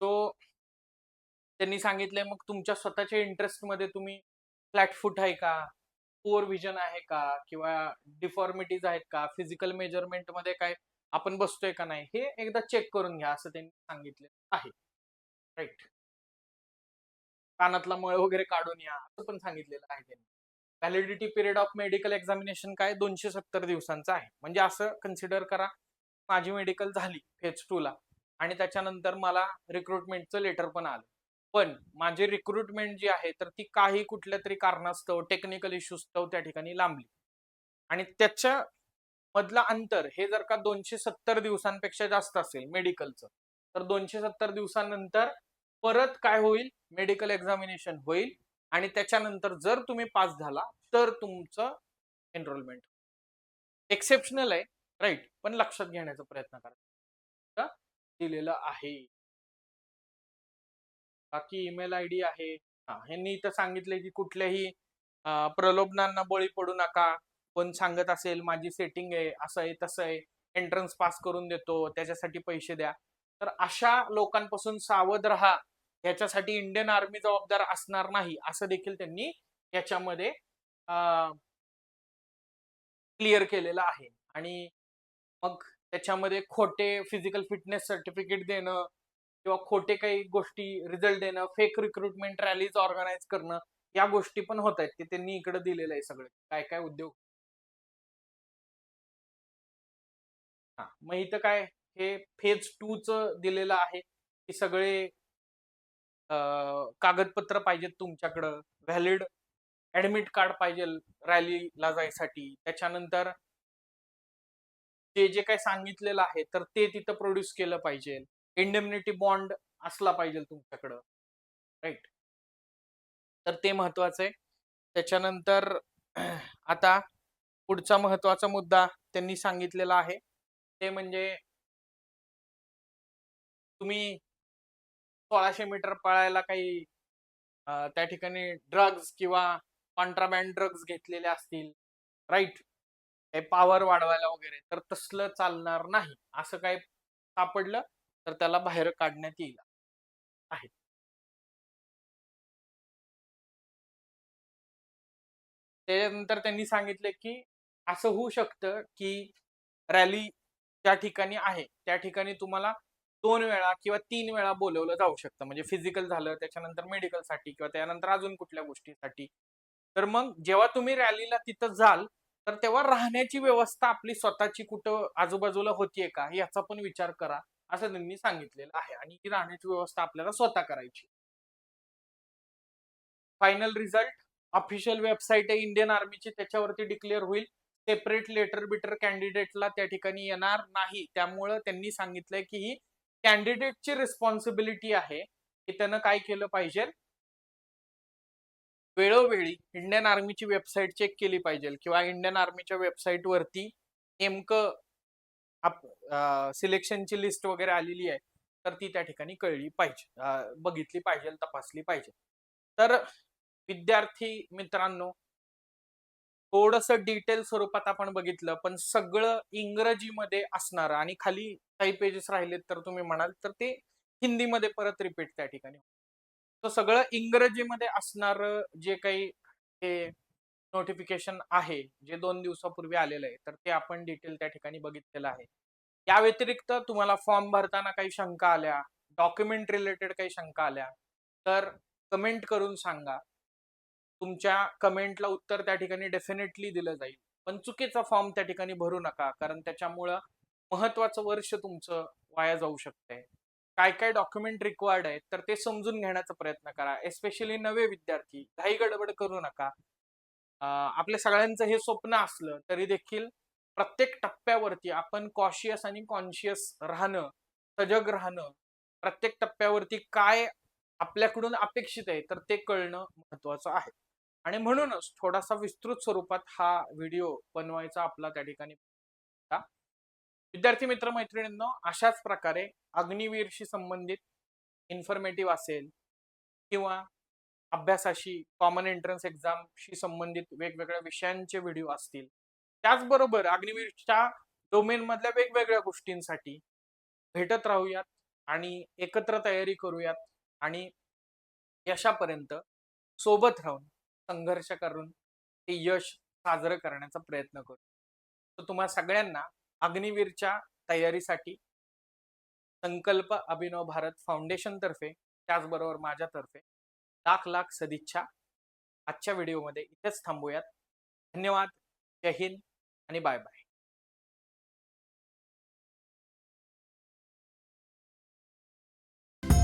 तो त्यांनी सांगितलंय मग तुमच्या स्वतःच्या इंटरेस्टमध्ये तुम्ही फ्लॅट फूट आहे का, पुअर विजन आहे का, किंवा डिफॉर्मिटीज आहेत का, फिजिकल मेजरमेंट मध्ये काय आपण बसतोय का नाही, हे एकदा चेक करून घ्या असं त्यांनी सांगितलं आहे, राईट. कानातला मळ वगैरे काढून या असं पण सांगितलेलं आहे त्यांनी. Validity period of medical examination काय 270 दिवसांचा आहे. म्हणजे असं कन्सिडर करा, माझी मेडिकल झाली फेज 2 ला आणि त्याच्यानंतर मला रिक्रुटमेंटचं लेटर पण आलं, पण माझी रिक्रुटमेंट जी आहे तर ती काही कुठल्या तरी कारणास्तव टेक्निकल इश्यूस्तव त्या ठिकाणी लांबली आणि त्याच्या मधला अंतर हे जर का 270 दिवसांपेक्षा जास्त असेल मेडिकलचं, तर 270 दिवसानंतर परत काय होईल, मेडिकल एक्झामिनेशन होईल आणि त्याच्यानंतर जर तुम्ही पास झाला तर तुमचं एनरोलमेंट. एक्सेप्शनल आहे, राईट, पण लक्षात घेण्याचा प्रयत्न करा. दिलेलं आहे. बाकी ईमेल आयडी आहे. ह्यांनी इथं सांगितलंय की कुठल्याही प्रलोभनांना बळी पडू नका. कोण सांगत असेल माझी सेटिंग आहे, असं आहे तसं आहे, एंट्रन्स पास करून देतो, त्याच्यासाठी पैसे द्या, तर अशा लोकांपासून सावध राहा. याच्यासाठी इंडियन आर्मी जबाबदार असणार नाही, असं देखील त्यांनी याच्यामध्ये क्लिअर केलेलं आहे. आणि मग त्याच्यामध्ये खोटे फिजिकल फिटनेस सर्टिफिकेट देणं किंवा खोटे काही गोष्टी रिझल्ट देणं, फेक रिक्रुटमेंट रॅलीज ऑर्गनाईज करणं, या गोष्टी पण होत आहेत. ते त्यांनी इकडे दिलेलं आहे सगळं काय काय उद्योग. मग इथं काय हे फेज 2 च दिलेलं आहे की सगळे कागदपत्र पाहिजेत तुमच्याकडं, व्हॅलिड ऍडमिट कार्ड पाहिजे रॅलीला जायसाठी. त्याच्यानंतर ते जे काही सांगितलेलं आहे तर ते तिथं प्रोड्यूस केलं पाहिजे. इंडेमनिटी बॉन्ड असला पाहिजे तुमच्याकडं, राईट. तर ते महत्वाचं आहे. त्याच्यानंतर आता पुढचा महत्वाचा मुद्दा त्यांनी सांगितलेला आहे ते म्हणजे तुम्ही 1600 मीटर पळायला काही त्या ठिकाणी ड्रग्ज किंवा कॉन्ट्राबँड ड्रग्ज घेतलेले असतील, राईट, काही पॉवर वाढवायला वगैरे, तर तसलं चालणार नाही. असं काही सापडलं तर त्याला बाहेर काढण्यात येईल आहे. त्याच्यानंतर त्यांनी सांगितले की असं होऊ शकतं की रॅली ज्या ठिकाणी आहे त्या ठिकाणी तुम्हाला 2 वेळा किंवा 3 वेळा बोलवलं जाऊ शकतं, म्हणजे फिजिकल झालं, त्याच्यानंतर मेडिकल साठी किंवा त्यानंतर अजून कुठल्या गोष्टीसाठी. तर मग जेव्हा तुम्ही रॅलीला तिथं जाल तर तेव्हा राहण्याची व्यवस्था आपली स्वतःची कुठं आजूबाजूला होतीये का याचा पण विचार करा, असं त्यांनी सांगितलेलं आहे. आणि ही राहण्याची व्यवस्था आपल्याला स्वतः करायची. फायनल रिझल्ट ऑफिशियल वेबसाईट आहे इंडियन आर्मीची, त्याच्यावरती डिक्लेअर होईल. सेपरेट लेटर बिटर कॅन्डिडेटला त्या ठिकाणी येणार नाही. त्यामुळं त्यांनी सांगितलंय की ही कॅन्डिडेटची रिस्पॉन्सिबिलिटी आहे की त्यानं काय केलं पाहिजे, वेळोवेळी इंडियन आर्मीची वेबसाईट चेक केली पाहिजे किंवा इंडियन आर्मीच्या वेबसाईट वरती नेमकं सिलेक्शनची लिस्ट वगैरे आलेली आहे तर ती त्या ठिकाणी कळली पाहिजे, बघितली पाहिजे, तपासली पाहिजे. तर विद्यार्थी मित्रांनो, थोडस डिटेल स्वरूपात आपण बघितलं, पण सगळं इंग्रजीमध्ये असणार आणि खाली काही पेजेस राहिलेत तर तुम्ही म्हणाल तर ते हिंदीमध्ये परत रिपीट त्या ठिकाणी. तर सगळं इंग्रजीमध्ये असणार जे काही हे नोटिफिकेशन आहे जे 2 दिवसापूर्वी आलेलं आहे तर ते आपण डिटेल त्या ठिकाणी बघितलेलं आहे. या व्यतिरिक्त तुम्हाला फॉर्म भरताना काही शंका आल्या, डॉक्युमेंट रिलेटेड काही शंका आल्या तर कमेंट करून सांगा. तुमच्या कमेंटला उत्तर त्या ठिकाणी डेफिनेटली दिलं जाईल. पण चुकीचा फॉर्म त्या ठिकाणी भरू नका, कारण त्याच्यामुळं महत्वाचं वर्ष तुमचं वाया जाऊ शकतंय. काय काय डॉक्युमेंट रिक्वायर्ड आहेत तर ते समजून घेण्याचा प्रयत्न करा. एस्पेशली नवे विद्यार्थी घाई गडबड करू नका. आपल्या सगळ्यांचं हे स्वप्न असलं तरी देखील प्रत्येक टप्प्यावरती आपण कॉशियस आणि कॉन्शियस राहणं, सजग राहणं, प्रत्येक टप्प्यावरती काय आपल्याकडून अपेक्षित आहे तर ते कळणं महत्वाचं आहे. आणि म्हणूनच थोडासा विस्तृत स्वरूपात हा व्हिडिओ बनवायचा आपला त्या ठिकाणी. विद्यार्थी मित्र मैत्रिणींनो, अशाच प्रकारे अग्निवीरशी संबंधित इन्फॉर्मेटिव्ह असेल किंवा अभ्यासाशी, कॉमन एंट्रन्स एक्झामशी संबंधित वेगवेगळ्या विषयांचे व्हिडिओ असतील, त्याचबरोबर अग्निवीरच्या डोमेन मधल्या वेगवेगळ्या गोष्टींसाठी भेटत राहूयात आणि एकत्र तयारी करूयात आणि यशापर्यंत सोबत राहून संघर्ष करून ते यश साजरं करण्याचा प्रयत्न करू. तर तुम्हाला सगळ्यांना अग्निवीरच्या तयारीसाठी संकल्प अभिनव भारत फाउंडेशन तर्फे, त्याचबरोबर माझ्यातर्फे लाख लाख सदिच्छा. आजच्या व्हिडिओमध्ये इथेच थांबूयात. धन्यवाद, जय हिंद आणि बाय बाय.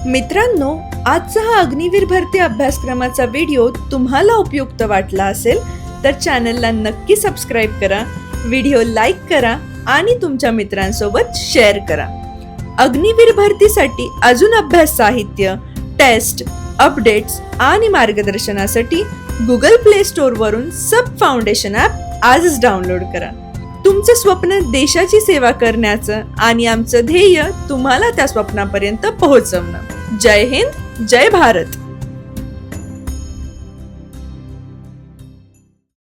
मित्रांनो, आजचा हा अग्निवीर भरती अभ्यासक्रमाचा व्हिडिओ तुम्हाला उपयुक्त वाटला असेल तर चॅनलला नक्की सबस्क्राईब करा, व्हिडिओ लाईक करा आणि तुमच्या मित्रांसोबत शेअर करा. अग्निवीर भरतीसाठी अजून अभ्यास साहित्य, टेस्ट, अपडेट्स आणि मार्गदर्शनासाठी गुगल प्ले स्टोअर वरून सब फाउंडेशन ॲप आजच डाउनलोड करा. तुमचं स्वप्न देशाची सेवा करण्याचं आणि आमचं ध्येय तुम्हाला त्या स्वप्नापर्यंत पोहोचवणं. जय हिंद, जय भारत.